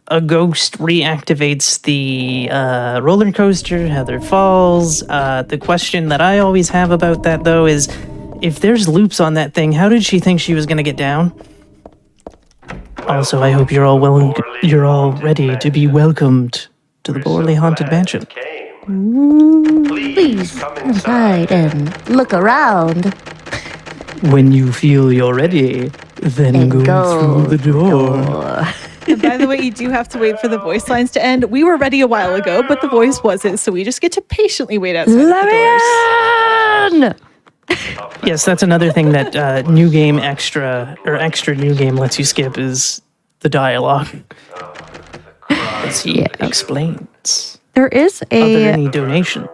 a ghost reactivates the roller coaster, Heather Falls. The question that I always have about that, though, is if there's loops on that thing, how did she think she was going to get down? Also, I hope you're all ready to be welcomed to the Borley Haunted Mansion. Please come inside and look around. When you feel you're ready, then go through the door. And by the way, you do have to wait for the voice lines to end. We were ready a while ago, but the voice wasn't, so we just get to patiently wait outside the doors. Yes, that's another thing that New Game Extra, or Extra New Game lets you skip, is the dialogue. As he explains. There is Are there a... any donations?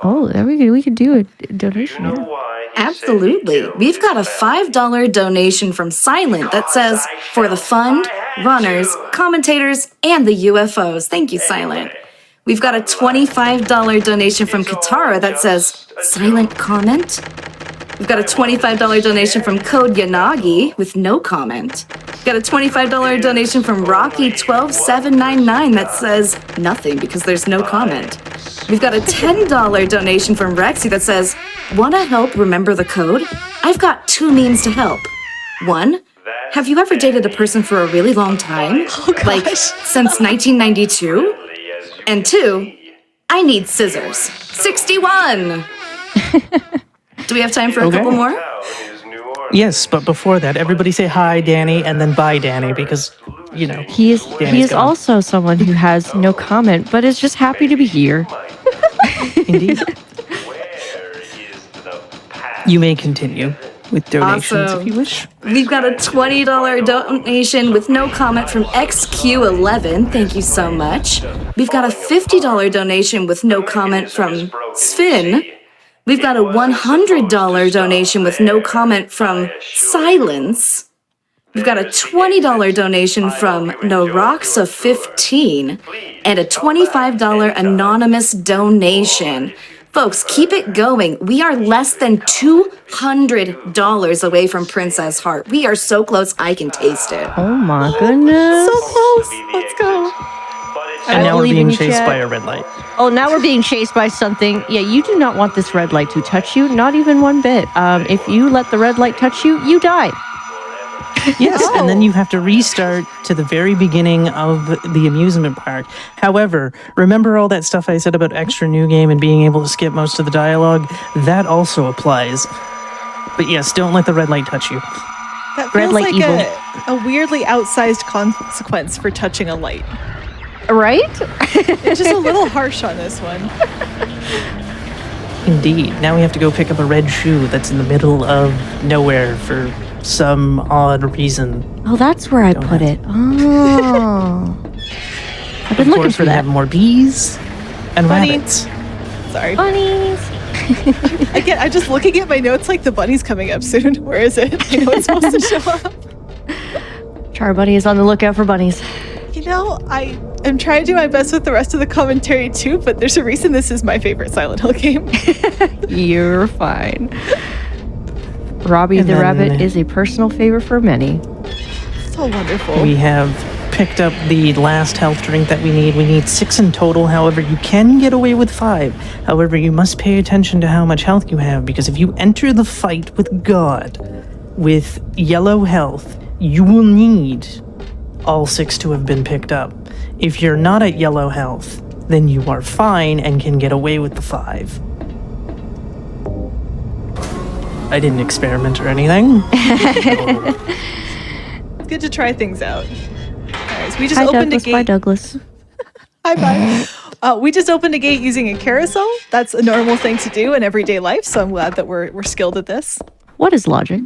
Oh, there we could do a donation. Yeah. Absolutely. We've got a $5 donation from Silent that says, for the fund, runners, commentators, and the UFOs. Thank you, Silent. We've got a $25 donation from Katara that says, silent comment. We've got a $25 donation from Code Yanagi with no comment. We've got a $25 donation from Rocky12799 that says nothing because there's no comment. We've got a $10 donation from Rexy that says, wanna help remember the code? I've got 2 means to help. 1, have you ever dated a person for a really long time? Like, since 1992? And 2, I need scissors. 61! Do we have time for a couple more? Yes, but before that, everybody say hi, Danny, and then bye, Danny, because, you know, He is Danny's gone. also someone who has no comment, but is just happy to be here. Indeed. You may continue with donations Awesome. if you wish. We've got a $20 donation with no comment from XQ11. Thank you so much. We've got a $50 donation with no comment from Sven. We've got a $100 donation with no comment from Silence. We've got a $20 donation from Noroxa15 and a $25 anonymous donation. Folks, keep it going. We are less than $200 away from Princess Heart. We are so close, I can taste it. Oh my goodness. So close. Let's go. And now we're believe being in you, chased Chad. by a red light. Oh, now we're being chased by something. Yeah, you do not want this red light to touch you, not even one bit. If you let the red light touch you, you die. Yes, and then you have to restart to the very beginning of the amusement park. However, remember all that stuff I said about extra new game and being able to skip most of the dialogue? That also applies. But yes, don't let the red light touch you. That Red feels light like evil. a weirdly outsized consequence for touching a light. Right? It's just a little harsh on this one. Indeed. Now we have to go pick up a red shoe that's in the middle of nowhere for some odd reason. Oh, that's where I put it. Oh. I've been Of looking course, for we that. have more bees and Bunny. rabbits. Sorry. Bunnies. I'm just looking at my notes like the bunny's coming up soon. Where is it? I know it's supposed to show up. Charbunny is on the lookout for bunnies. You know, I am trying to do my best with the rest of the commentary too, but there's a reason this is my favorite Silent Hill game. You're fine. Robbie And the then- Rabbit is a personal favorite for many. So wonderful. We have picked up the last health drink that we need. We need 6 in total. However, you can get away with 5. However, you must pay attention to how much health you have, because if you enter the fight with God with yellow health, you will need all 6 to have been picked up. If you're not at yellow health, then you are fine and can get away with the 5. I didn't experiment or anything. It's good to try things out. All right, so we just Hi, opened Douglas. a gate. Bye, Douglas. Hi, bye. We just opened a gate using a carousel. That's a normal thing to do in everyday life, so I'm glad that we're skilled at this. What is logic?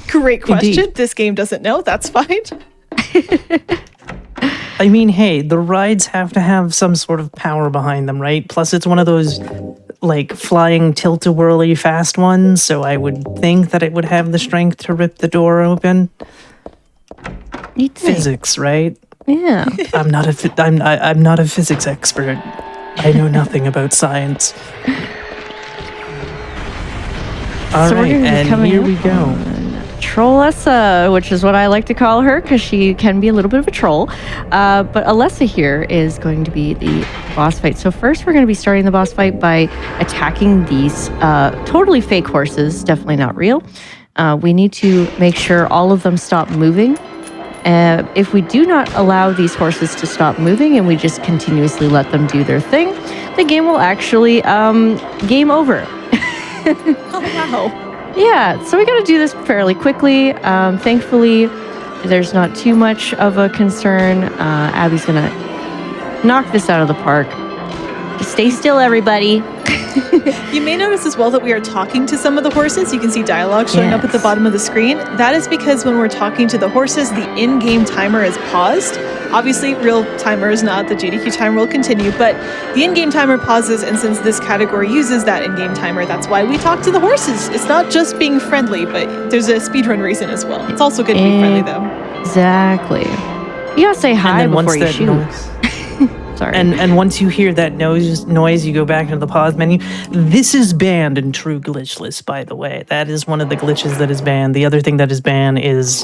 Great question. Indeed. This game doesn't know. That's fine. I mean, hey, the rides have to have some sort of power behind them, right? Plus, it's one of those, like, flying tilt-a-whirly fast ones, so I would think that it would have the strength to rip the door open. You'd think. Physics, right? Yeah. I'm not a physics expert. I know nothing about science. All So we're right, gonna be and coming here up we go. Trollessa, which is what I like to call her because she can be a little bit of a troll. But Alessa here is going to be the boss fight. So first we're going to be starting the boss fight by attacking these totally fake horses, definitely not real. We need to make sure all of them stop moving. If we do not allow these horses to stop moving and we just continuously let them do their thing, the game will actually game over. Oh, wow. Yeah, so we got to do this fairly quickly. Thankfully, there's not too much of a concern. Abby's going to knock this out of the park. Just stay still, everybody. You may notice as well that we are talking to some of the horses. You can see dialogue showing up at the Yes. bottom of the screen. That is because when we're talking to the horses, the in-game timer is paused. Obviously, real timer is not. The GDQ timer will continue, but the in-game timer pauses, and since this category uses that in-game timer, that's why we talk to the horses. It's not just being friendly, but there's a speedrun reason as well. It's also good to be friendly, though. Exactly. You got to say hi And then before you that shoot. noise- Sorry. And once you hear that noise, you go back into the pause menu. This is banned in True Glitchless, by the way. That is one of the glitches that is banned. The other thing that is banned is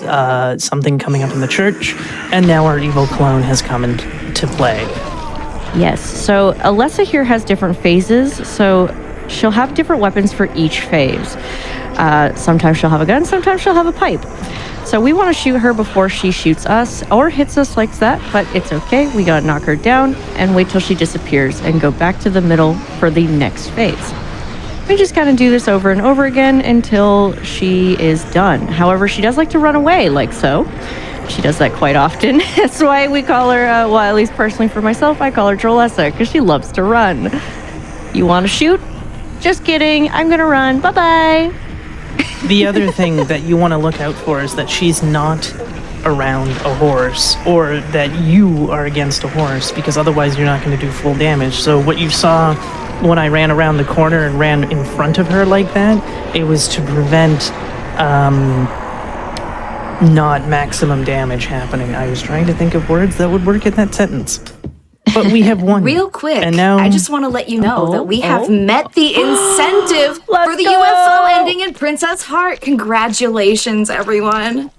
something coming up in the church, and now our evil clone has come into play. Yes, so Alessa here has different phases, so she'll have different weapons for each phase. Sometimes she'll have a gun, sometimes she'll have a pipe. So we want to shoot her before she shoots us or hits us like that, but it's okay. We gotta knock her down and wait till she disappears and go back to the middle for the next phase. We just kind of do this over and over again until she is done. However, she does like to run away, like so. She does that quite often. That's why we call her, well, at least personally for myself, I call her Trollessa, because she loves to run. You want to shoot? Just kidding. I'm gonna run. Bye-bye. The other thing that you want to look out for is that she's not around a horse, or that you are against a horse, because otherwise you're not going to do full damage. So what you saw when I ran around the corner and ran in front of her like that, it was to prevent not maximum damage happening. I was trying to think of words that would work in that sentence. But we have one. Real quick, And now I just want to let you know that we have met the incentive Let's for the go! UFO ending in Princess Heart. Congratulations, everyone.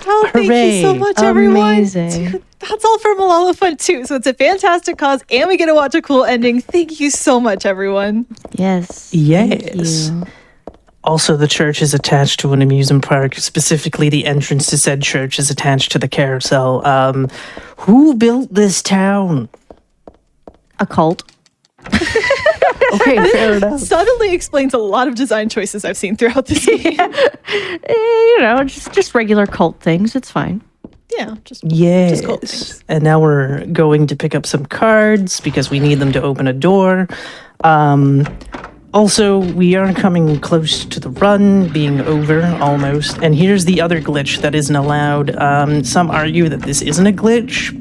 Oh, thank you so Hooray. much, everyone. Amazing. That's all for Malala Fun too. So it's a fantastic cause, and we get to watch a cool ending. Thank you so much, everyone. Yes. Yes. Thank you. Also, the church is attached to an amusement park. Specifically, the entrance to said church is attached to the carousel. Who built this town? A cult. Okay, fair enough. Suddenly explains a lot of design choices I've seen throughout this game. You know, just regular cult things. It's fine. Yeah, just Yes. cool things. And now we're going to pick up some cards because we need them to open a door. Also, we are coming close to the run being over almost. And here's the other glitch that isn't allowed. Some argue that this isn't a glitch,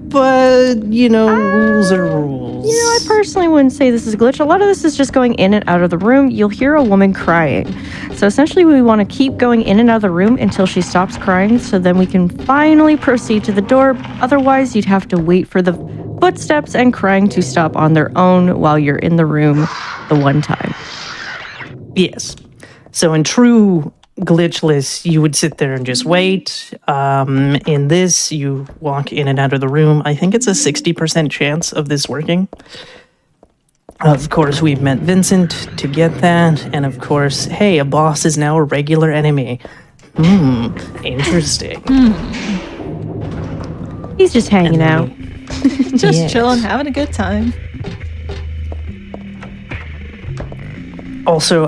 but, rules are rules. You know, I personally wouldn't say this is a glitch. A lot of this is just going in and out of the room. You'll hear a woman crying. So essentially, we want to keep going in and out of the room until she stops crying, so then we can finally proceed to the door. Otherwise, you'd have to wait for the footsteps and crying to stop on their own while you're in the room the one time. Yes. So in true glitchless, you would sit there and just wait. In this, you walk in and out of the room. I think it's a 60% chance of this working. Of course, we've met Vincent to get that. And of course, hey, a boss is now a regular enemy. Interesting. He's just hanging out. Just Yes. chilling, having a good time. Also,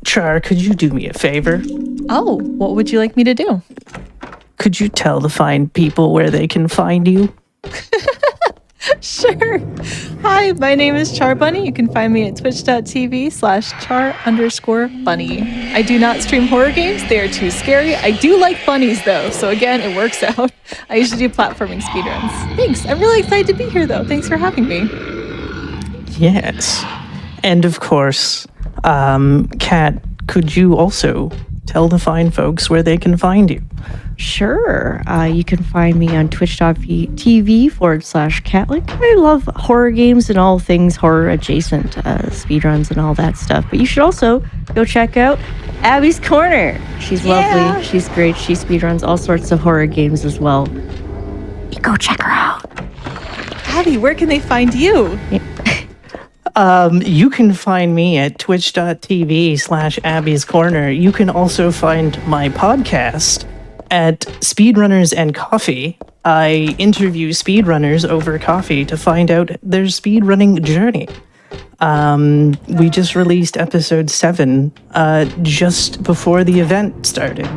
Char, could you do me a favor? Oh, what would you like me to do? Could you tell the fine people where they can find you? Sure. Hi, my name is Charbunny. You can find me at twitch.tv/char_bunny. I do not stream horror games. They are too scary. I do like bunnies though, so again, it works out. I usually do platforming speedruns. Thanks. I'm really excited to be here though. Thanks for having me. Yes. And of course, Kat, could you also tell the fine folks where they can find you? Sure. You can find me on twitch.tv/Katlink. I love horror games and all things horror adjacent, speedruns and all that stuff. But you should also go check out Abbiescorner. She's lovely. She's great. She speedruns all sorts of horror games as well. You go check her out. Abby, where can they find you? You can find me at twitch.tv/Abbiescorner. You can also find my podcast at Speedrunners and Coffee. I interview speedrunners over coffee to find out their speedrunning journey. We just released episode 7 just before the event started.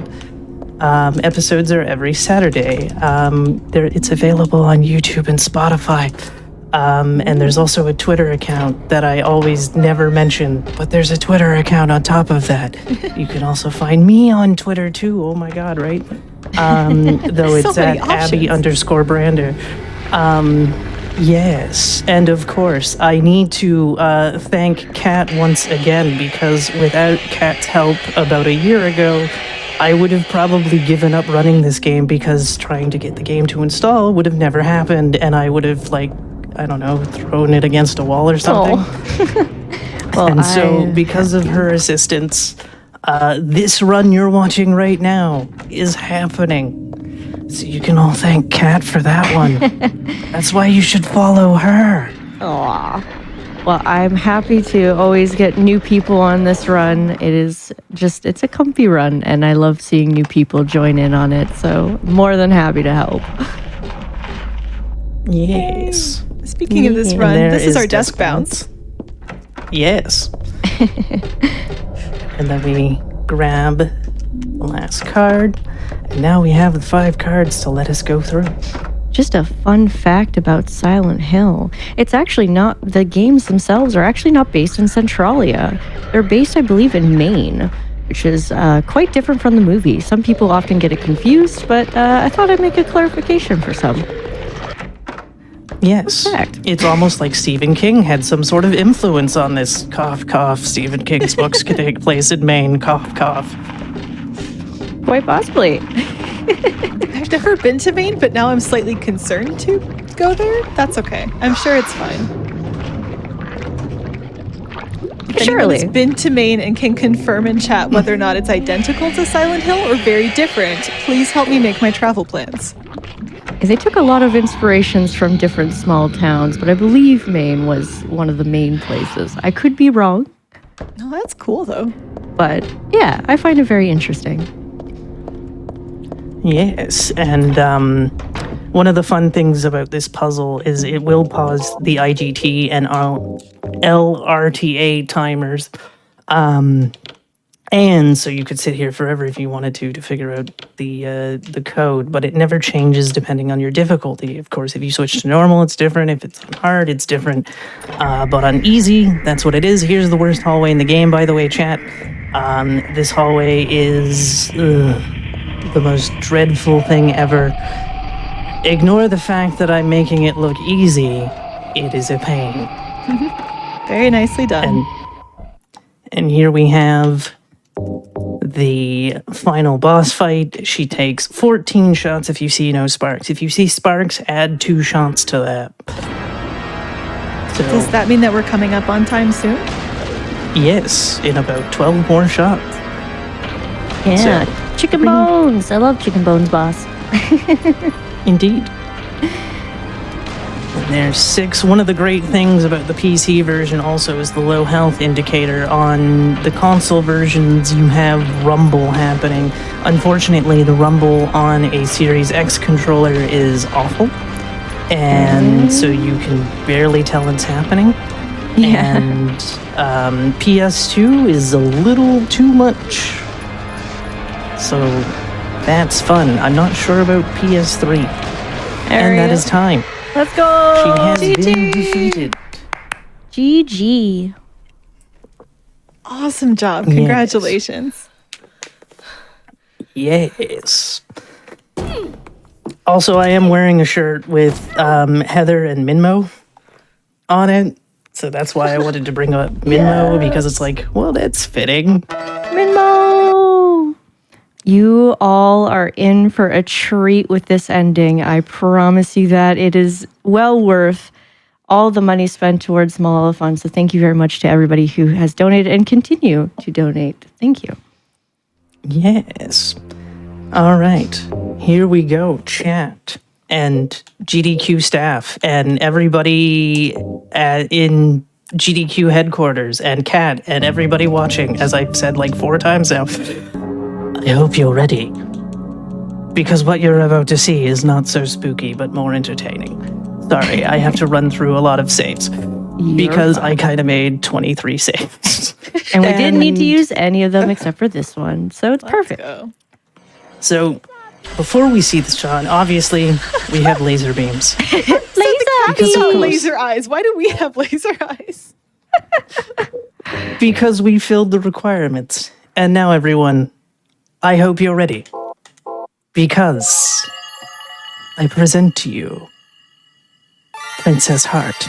Episodes are every Saturday. It's available on YouTube and Spotify. And there's also a Twitter account that I always never mention, but there's a Twitter account on top of that. You can also find me on Twitter too. Oh my God, right? Though it's So many at options. Abby_Brander. Yes, and of course, I need to thank Kat once again, because without Kat's help about a year ago, I would have probably given up running this game, because trying to get the game to install would have never happened, and I would have, thrown it against a wall or something. Well, And so, because of her assistance, this run you're watching right now is happening. So you can all thank Kat for that one. That's why you should follow her. Aw. Well, I'm happy to always get new people on this run. It's a comfy run, and I love seeing new people join in on it. So, more than happy to help. Yes. Speaking of this And run, there this is our desk bounce. Yes. And then we grab the last card. And now we have the 5 cards to let us go through. Just a fun fact about Silent Hill. The games themselves are actually not based in Centralia. They're based, I believe, in Maine, which is quite different from the movie. Some people often get it confused, but I thought I'd make a clarification for some. Yes. Correct. It's almost like Stephen King had some sort of influence on this. Cough, cough. Stephen King's books could take place in Maine. Cough, cough. Quite possibly. I've never been to Maine, but now I'm slightly concerned to go there. That's okay. I'm sure it's fine. If Surely. anyone's been to Maine and can confirm in chat whether or not it's identical to Silent Hill or very different, please help me make my travel plans. They took a lot of inspirations from different small towns, but I believe Maine was one of the main places. I could be wrong, Oh, that's cool though. but yeah, I find it very interesting. Yes, and one of the fun things about this puzzle is it will pause the IGT and LRTA timers. And so you could sit here forever if you wanted to figure out the code, but it never changes depending on your difficulty. Of course, if you switch to normal, it's different. If it's on hard, it's different. But on easy, that's what it is. Here's the worst hallway in the game, by the way, chat. This hallway is the most dreadful thing ever. Ignore the fact that I'm making it look easy. It is a pain. Very nicely done. And here we have the final boss fight. She takes 14 shots if you see no sparks. If you see sparks, add 2 shots to that. So, Does that mean that we're coming up on time soon? yes, in about 12 more shots. Yeah, So, chicken bones. I love chicken bones, boss. Indeed. And there's 6. One of the great things about the PC version also is the low health indicator. On the console versions, you have rumble happening. Unfortunately, the rumble on a Series X controller is awful. and so you can barely tell it's happening. Yeah. And PS2 is a little too much. So that's fun. I'm not sure about PS3. And that is time. Let's She go. has been GG. defeated. GG. Awesome job. Yes. Congratulations. Yes. Also, I am wearing a shirt with Heather and Minmo on it. So that's why I wanted to bring up Minmo, because it's like, well, that's fitting. Minmo! You all are in for a treat with this ending. I promise you that. It is well worth all the money spent towards Malala Fund. So thank you very much to everybody who has donated and continue to donate. Thank you. Yes. All right. Here we go. Chat and GDQ staff and everybody in GDQ headquarters and Kat and everybody watching, as I've said like 4 times now. I hope you're ready. Because what you're about to see is not so spooky, but more entertaining. Sorry, I have to run through a lot of saves. Because I kind of made 23 saves. And we didn't need to use any of them except for this one. So it's perfect. Go. So, before we see this, Sean, obviously, we have laser beams. Laser Because of Not course. laser eyes. Why do we have laser eyes? Because we filled the requirements. And now, everyone, I hope you're ready. Because I present to you Princess Heart.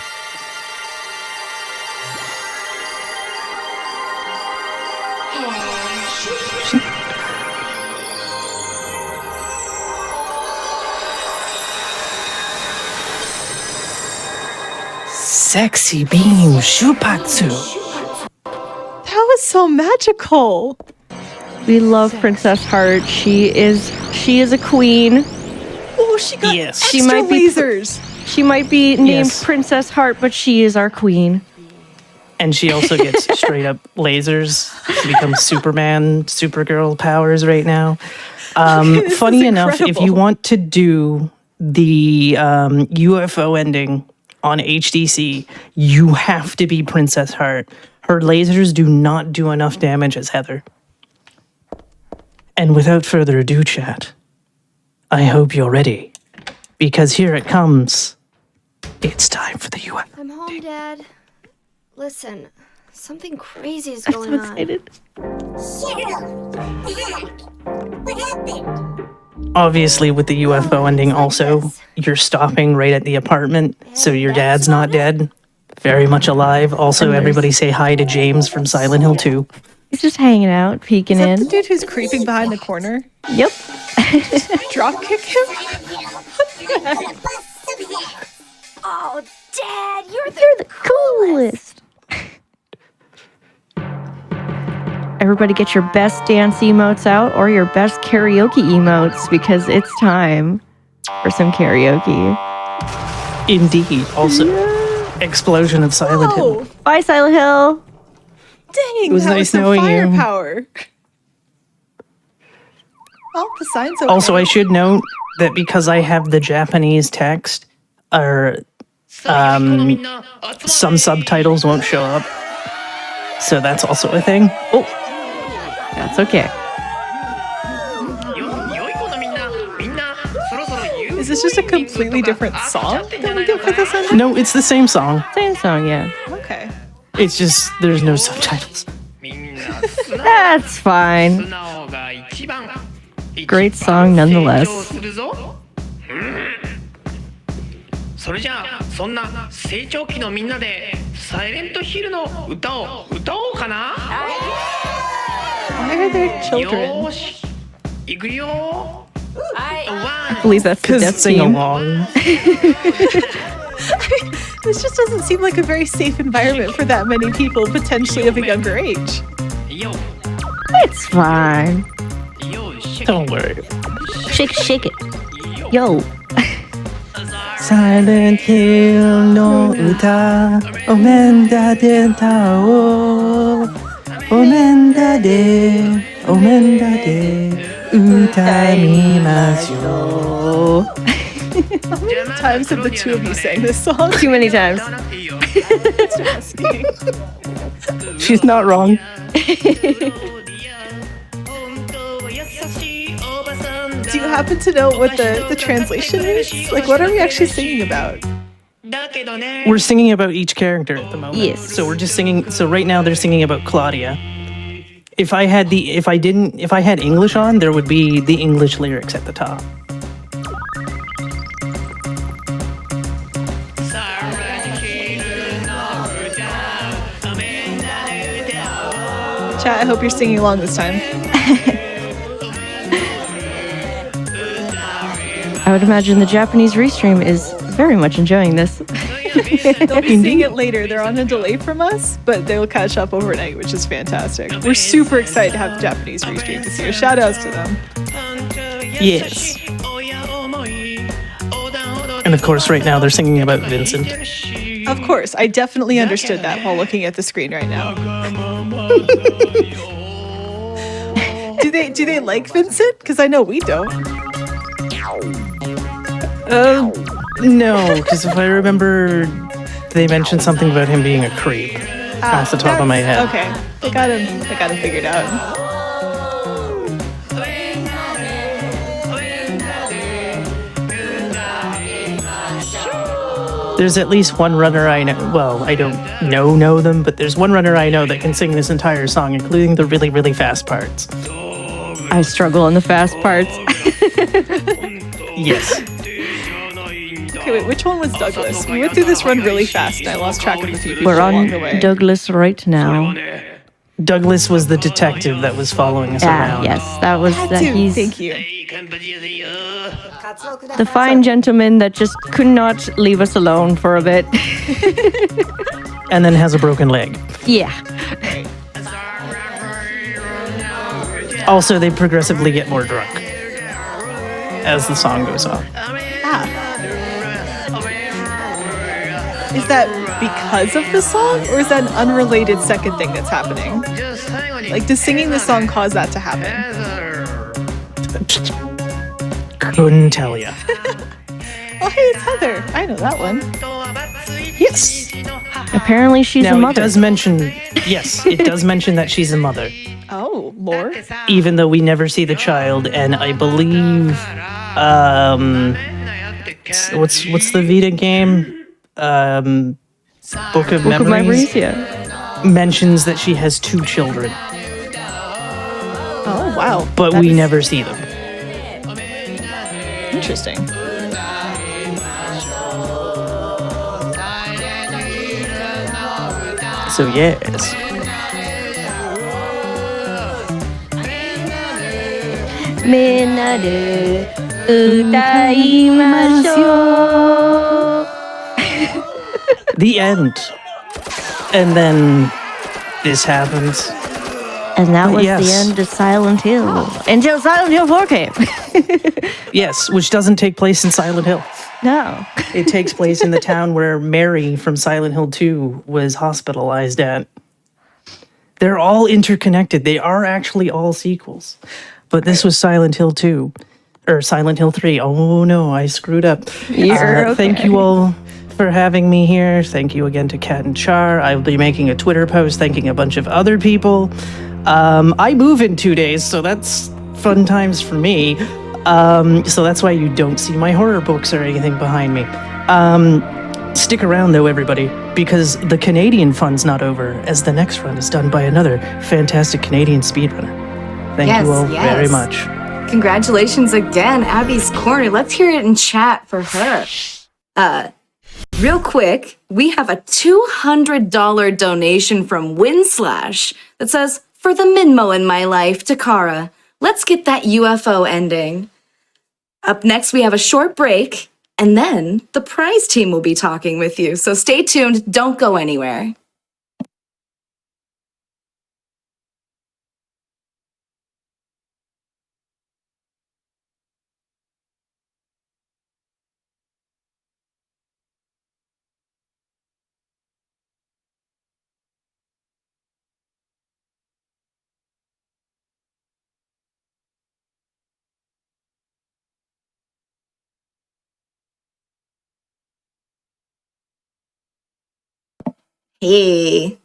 Sexy beam shupatsu. That was so magical. We love Princess Heart. She is a queen. Oh, she got Yes. extra She might be- lasers. She might be named Yes. Princess Heart, but she is our queen. And she also gets straight up lasers. She becomes Superman, Supergirl powers right now. This Funny is enough, if you incredible. want to do the UFO ending on HDC, you have to be Princess Heart. Her lasers do not do enough damage as Heather. And without further ado, chat, I hope you're ready. Because here it comes. It's time for the UFO. I'm home, Dad. Listen, something crazy is I'm going so on. excited. What happened? Obviously, with the UFO ending, also, you're stopping right at the apartment, so your dad's not dead, very much alive. Also, everybody say hi to James from Silent Hill 2. He's just hanging out, peeking Is that the in. dude who's creeping behind the corner? Yep. Drop kick him? Oh, Dad, you're The coolest. Everybody get your best dance emotes out or your best karaoke emotes because it's time for some karaoke. Indeed. Also, explosion of Silent Hill. Oh, Bye, Silent Hill. dang. It was that nice was some knowing you. firepower. Oh, the sign's okay. Also, I should note that because I have the Japanese text, or some subtitles won't show up. So that's also a thing. Oh, that's okay. Is this just a completely different song that we get for this ending? No, it's the same song. Same song, yeah. Okay. It's just there's no subtitles. That's fine. Great song nonetheless. それじゃあそんな成長期のみんなでサイレントヒルの歌を歌おうかな Why are there children? よーし行くよ I believe that's the Because death sing team. along. This just doesn't seem like a very safe environment for that many people potentially of a younger age. よ It's fine. よし Don't worry. Shake it, shake it. Yo. Silent Hill no uta, omenda de tao, omenda de uta mimasu. How many times have the two of you sang this song? Too many times. She's not wrong. Do you happen to know what the translation is? Like, what are we actually singing about? We're singing about each character at the moment. Yes. So we're just singing. So right now they're singing about Claudia. If I had English on, there would be the English lyrics at the top. Chat, I hope you're singing along this time. I would imagine the Japanese restream is very much enjoying this. They'll be seeing it later. They're on a delay from us, but they'll catch up overnight, which is fantastic. We're super excited to have the Japanese restream this year. Shout outs to them. Yes. And of course, right now they're singing about Vincent. Of course, I definitely understood that while looking at the screen right now. Do they like Vincent? Because I know we don't. No, because if I remember, they mentioned something about him being a creep off the top of my head. Okay, they got him figured out. There's at least one runner I know. Well, I don't know them, but there's one runner I know that can sing this entire song, including the really, really fast parts. I struggle on the fast parts. Yes. Okay, wait, which one was Douglas? We went through this run really fast, and I lost track of a few people We're along the way. on Douglas right now. Douglas was the detective that was following us around. Yes, that was that. He's Thank you. the fine gentleman that just could not leave us alone for a bit. And then has a broken leg. Yeah. Also, they progressively get more drunk as the song goes on. Is that because of the song, or is that an unrelated second thing that's happening? Like, does singing the song cause that to happen? Couldn't tell you. Oh, hey, it's Heather. I know that one. Yes. Apparently she's Now a it mother. does mention, yes, it does mention that she's a mother, Oh, lore. even though we never see the child. And I believe, what's the Vita game? Book of Book of Memories Memories, yeah. mentions that she has 2 children, Oh, wow. but That we is never see them. Interesting. So yes. みんなで歌いましょう。 The end. And then this happens. And that was Yes. the end of Silent Hill. Until Silent Hill 4 came. Yes, which doesn't take place in Silent Hill. No. It takes place in the town where Mary from Silent Hill 2 was hospitalized at. They're all interconnected. They are actually all sequels. But this was Silent Hill 2. Or Silent Hill 3. Oh no, I screwed up. You're Thank you all for having me here. Thank you again to Kat and Char. I'll be making a Twitter post thanking a bunch of other people. I move in 2 days, so that's fun times for me. So that's why you don't see my horror books or anything behind me. Stick around though, everybody, because the Canadian fun's not over, as the next run is done by another fantastic Canadian speedrunner. Thank Yes, you all yes. very much. Congratulations again, Abbiescorner. Let's hear it in chat for her. Real quick, we have a $200 donation from Winslash that says, "For the Minmo in my life, Takara. Let's get that UFO ending." Up next, we have a short break, and then the prize team will be talking with you. So stay tuned. Don't go anywhere. Hey.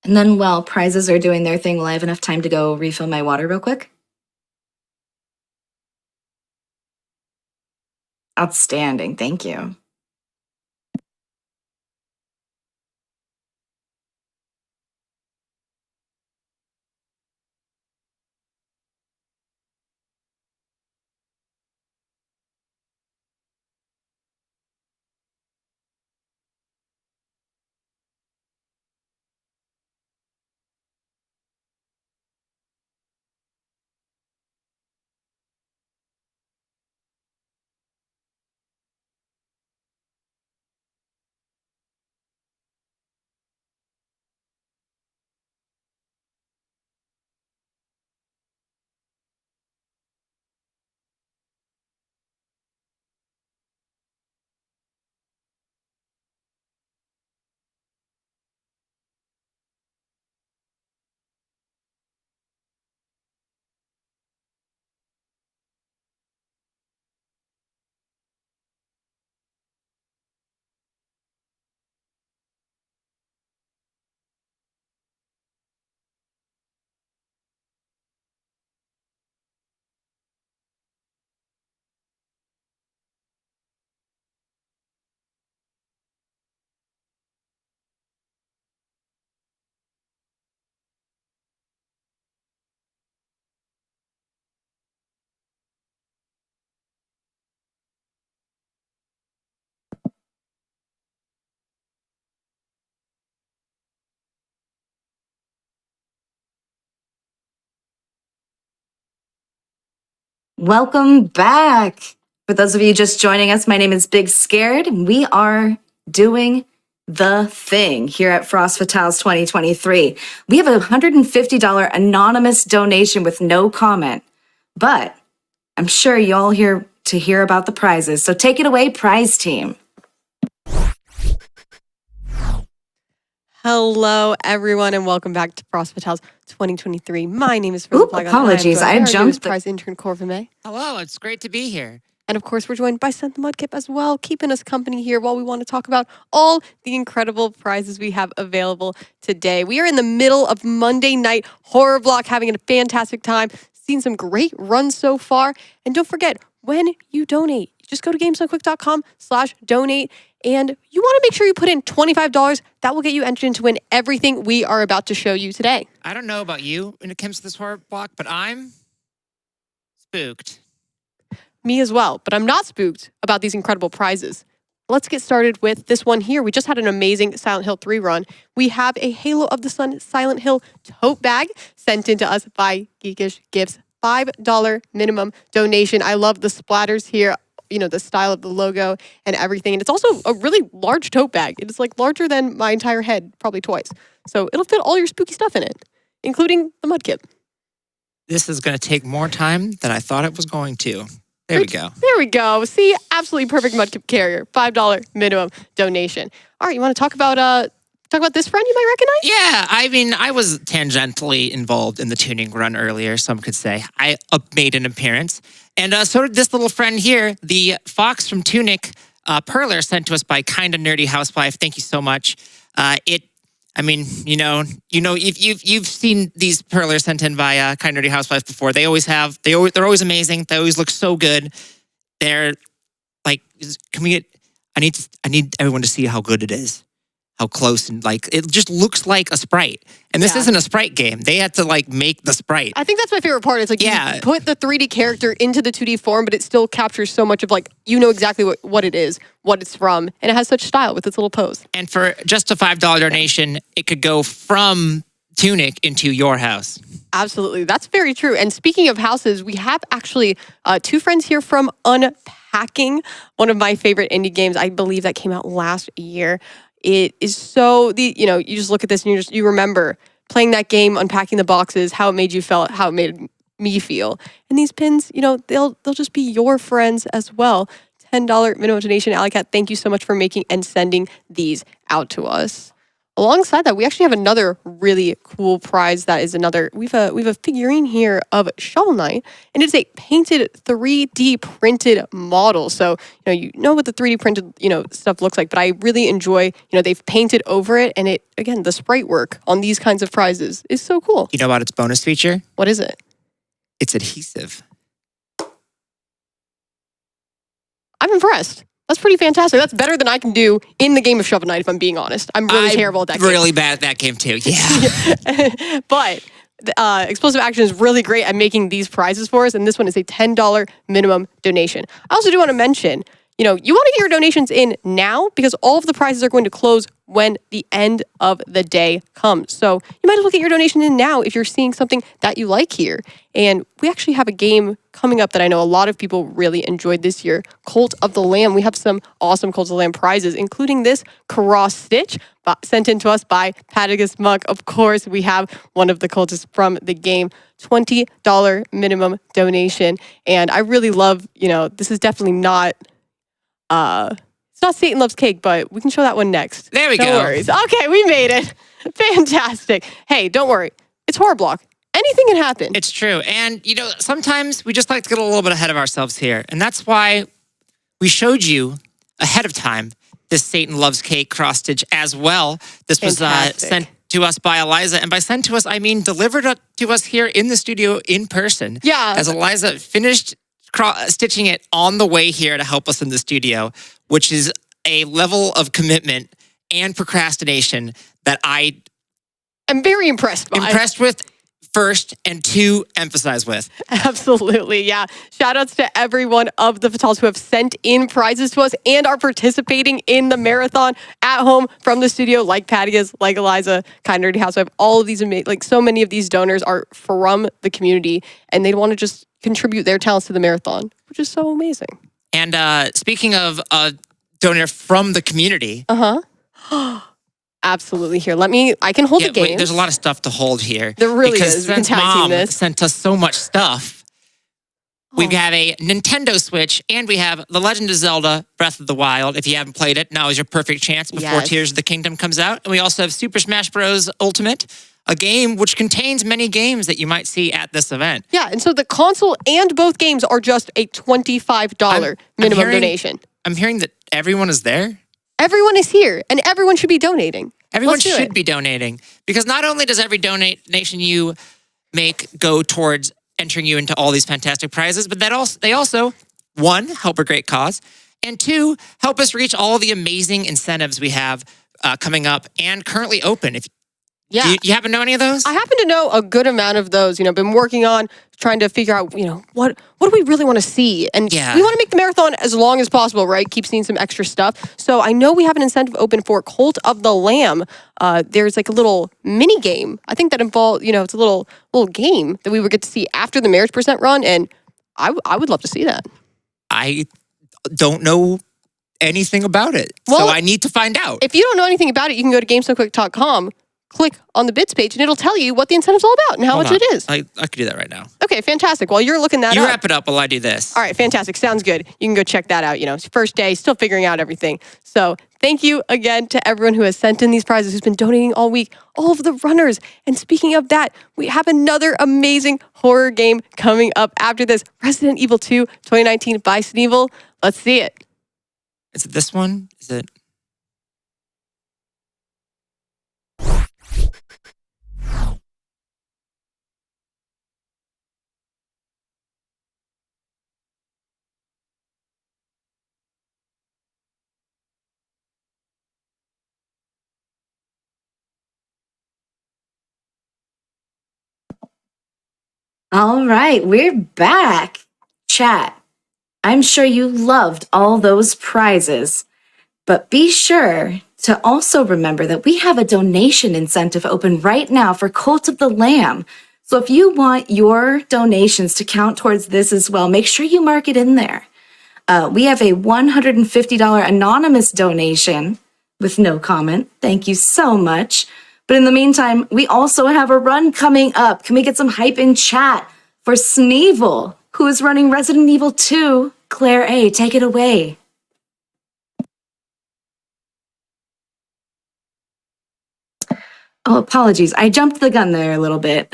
And then while prizes are doing their thing, will I have enough time to go refill my water real quick? Outstanding. Thank you. Welcome back. For those of you just joining us, my name is Big Scared, and we are doing the thing here at Frost Fatales 2023. We have a $150 anonymous donation with no comment, but I'm sure y'all here to hear about the prizes. So take it away, prize team. Hello, everyone, and welcome back to Frost Fatales 2023. My name is Oop, apologies, I jumped the- prize intern Corvame. Hello, it's great to be here. And of course, we're joined by Sent the Mudkip as well, keeping us company here while we want to talk about all the incredible prizes we have available today. We are in the middle of Monday Night Horror Block, having a fantastic time, seen some great runs so far. And don't forget, when you donate, just go to gamesdoneclick.com/donate. And you want to make sure you put in $25. That will get you entered in to win everything we are about to show you today. I don't know about you when it comes to this horror block, but I'm spooked. Me as well, but I'm not spooked about these incredible prizes. Let's get started with this one here. We just had an amazing Silent Hill 3 run. We have a Halo of the Sun Silent Hill tote bag sent in to us by Geekish Gifts. $5 minimum donation. I love the splatters here, you know, the style of the logo and everything. And it's also a really large tote bag. It is like larger than my entire head, probably twice. So it'll fit all your spooky stuff in it, including the Mudkip. This is going to take more time than I thought it was going to. There we go. There we go. See, absolutely perfect Mudkip carrier. $5 minimum donation. All right, you want to talk about this friend you might recognize? Yeah, I mean, I was tangentially involved in the tuning run earlier, some could say. I made an appearance. And so did this little friend here, the Fox from Tunic, Perler, sent to us by Kinda Nerdy Housewife. Thank you so much. I mean, if you've seen these Perlers sent in by Kinda Nerdy Housewife before. They're always amazing. They always look so good. They're like, I need everyone to see how good it is. how close and like it just looks like a sprite. And this Yeah. isn't a sprite game. They had to like make the sprite. I think that's my favorite part. It's like Yeah. you put the 3D character into the 2D form, but it still captures so much of like, you know exactly what it is, what it's from, and it has such style with its little pose. And for just a $5 donation, it could go from Tunic into your house. Absolutely. That's very true. And speaking of houses, we have actually two friends here from Unpacking, one of my favorite indie games. I believe that came out last year. It is you just look at this and you remember playing that game, unpacking the boxes, how it made you feel, how it made me feel. And these pins, they'll just be your friends as well. $10 minimum donation. Alicat, thank you so much for making and sending these out to us. Alongside that, we actually have another really cool prize that is we have a figurine here of Shovel Knight, and it's a painted 3D printed model. So, you know what the 3D printed, stuff looks like, but I really enjoy, they've painted over it, and it, again, the sprite work on these kinds of prizes is so cool. You know about its bonus feature? What is it? It's adhesive. I'm impressed. That's pretty fantastic. That's better than I can do in the game of Shovel Knight, if I'm being honest. I'm really terrible at that game. Really bad at that game too. Yeah. But Explosive Action is really great at making these prizes for us, and this one is a $10 minimum donation. I also do want to mention, you want to get your donations in now because all of the prizes are going to close when the end of the day comes. So you might as well get your donation in now if you're seeing something that you like here. And we actually have a game coming up that I know a lot of people really enjoyed this year, Cult of the Lamb. We have some awesome Cult of the Lamb prizes, including this cross stitch sent in to us by Patagus Muck. Of course, we have one of the cultists from the game, $20 minimum donation. And I really love, this is definitely not... it's not Satan Loves Cake, but we can show that one next. There we no go. Worries. Okay, we made it. Fantastic. Hey, don't worry. It's Horror Block. Anything can happen. It's true. And, sometimes we just like to get a little bit ahead of ourselves here. And that's why we showed you ahead of time this Satan Loves Cake cross stitch as well. This was sent to us by Eliza. And by sent to us, I mean delivered to us here in the studio in person. Yeah. As Eliza finished stitching it on the way here to help us in the studio, which is a level of commitment and procrastination that I'm very impressed by. Impressed with first, and two, emphasize with. Absolutely, yeah. Shout outs to every one of the Fatals who have sent in prizes to us and are participating in the marathon at home from the studio, like Patagus, like Eliza, Kind Nerdy Housewife. All of these, so many of these donors are from the community, and they want to just contribute their talents to the marathon, which is so amazing. And speaking of donor from the community. Absolutely. Here, I can hold the game. Wait, there's a lot of stuff to hold here. There really because is. We can since tag team Mom this. sent us so much stuff, we have a Nintendo Switch, and we have The Legend of Zelda Breath of the Wild. If you haven't played it, now is your perfect chance before Tears of the Kingdom comes out. And we also have Super Smash Bros. Ultimate, a game which contains many games that you might see at this event. Yeah, and so the console and both games are just a $25 minimum donation. I'm hearing that everyone is there. Everyone is here, and everyone should be donating. Everyone should be donating, because not only does every donation you make go towards entering you into all these fantastic prizes, but they also, one, help a great cause, and two, help us reach all the amazing incentives we have coming up and currently open. Do you happen to know any of those? I happen to know a good amount of those. Been working on trying to figure out, what do we really want to see? And we want to make the marathon as long as possible, right? Keep seeing some extra stuff. So I know we have an incentive open for Cult of the Lamb. There's like a little mini game. I think that involves, it's a little game that we would get to see after the Marriage Percent run. And I would love to see that. I don't know anything about it. Well, so I need to find out. If you don't know anything about it, you can go to GameSoQuick.com, click on the bits page, and it'll tell you what the incentive's all about and how much it is. I could do that right now. Okay, fantastic. While you're looking that up. You wrap it up while I do this. All right, fantastic. Sounds good. You can go check that out. It's first day, still figuring out everything. So thank you again to everyone who has sent in these prizes, who's been donating all week, all of the runners. And speaking of that, we have another amazing horror game coming up after this. Resident Evil 2 2019 by Sneevil. Let's see it. Is it this one? Is it... All right, we're back. Chat, I'm sure you loved all those prizes, but be sure to also remember that we have a donation incentive open right now for Cult of the Lamb. So if you want your donations to count towards this as well, make sure you mark it in there. We have a $150 anonymous donation with no comment. Thank you so much. But in the meantime, we also have a run coming up. Can we get some hype in chat for Sneevil, who is running Resident Evil 2? Claire A., take it away. Oh, apologies. I jumped the gun there a little bit.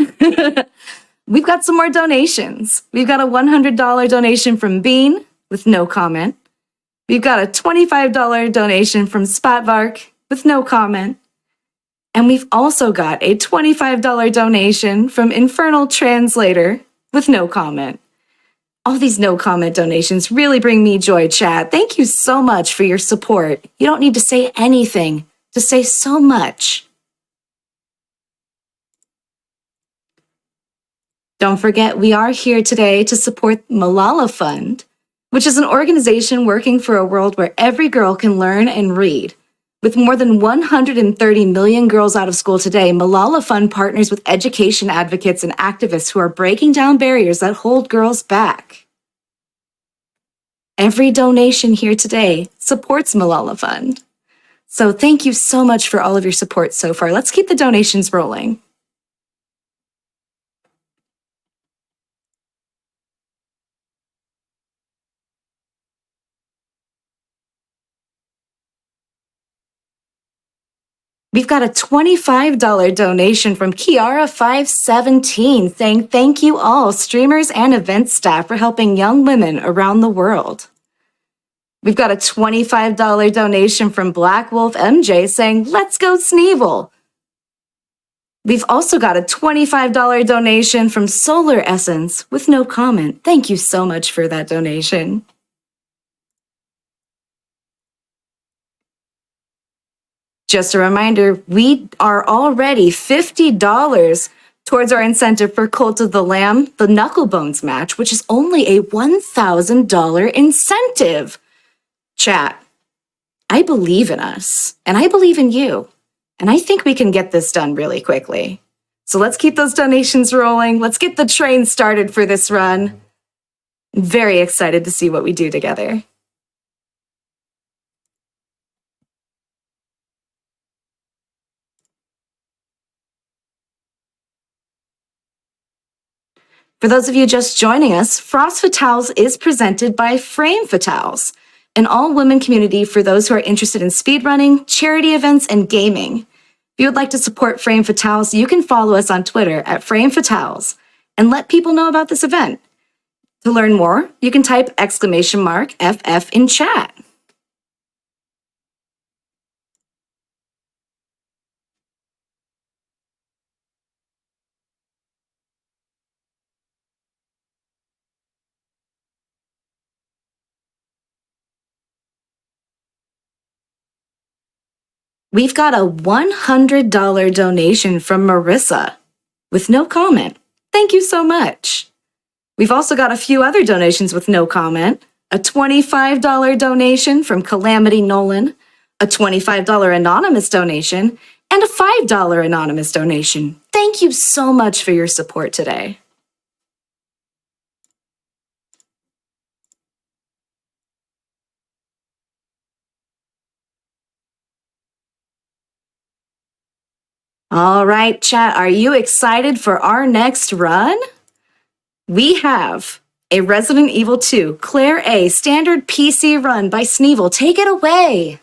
We've got some more donations. We've got a $100 donation from Bean with no comment. We've got a $25 donation from Spotvark with no comment. And we've also got a $25 donation from Infernal Translator with no comment. All these no comment donations really bring me joy, chat. Thank you so much for your support. You don't need to say anything to say so much. Don't forget, we are here today to support Malala Fund, which is an organization working for a world where every girl can learn and read. With more than 130 million girls out of school today, Malala Fund partners with education advocates and activists who are breaking down barriers that hold girls back. Every donation here today supports Malala Fund. So thank you so much for all of your support so far. Let's keep the donations rolling. We've got a $25 donation from Kiara517 saying thank you all, streamers and event staff, for helping young women around the world. We've got a $25 donation from Black Wolf MJ saying, let's go Sneevil. We've also got a $25 donation from Solar Essence with no comment. Thank you so much for that donation. Just a reminder, we are already $50 towards our incentive for Cult of the Lamb, the Knucklebones match, which is only a $1,000 incentive. Chat, I believe in us, and I believe in you, and I think we can get this done really quickly. So let's keep those donations rolling. Let's get the train started for this run. I'm very excited to see what we do together. For those of you just joining us, Frost Fatales is presented by Frame Fatales, an all-women community for those who are interested in speedrunning, charity events, and gaming. If you would like to support Frame Fatales, you can follow us on Twitter at Frame Fatales and let people know about this event. To learn more, you can type !FF in chat. We've got a $100 donation from Marissa with no comment. Thank you so much. We've also got a few other donations with no comment. A $25 donation from Calamity Nolan, a $25 anonymous donation, and a $5 anonymous donation. Thank you so much for your support today. All right, chat, are you excited for our next run? We have a Resident Evil 2 Claire A standard PC run by Sneevil. Take it away.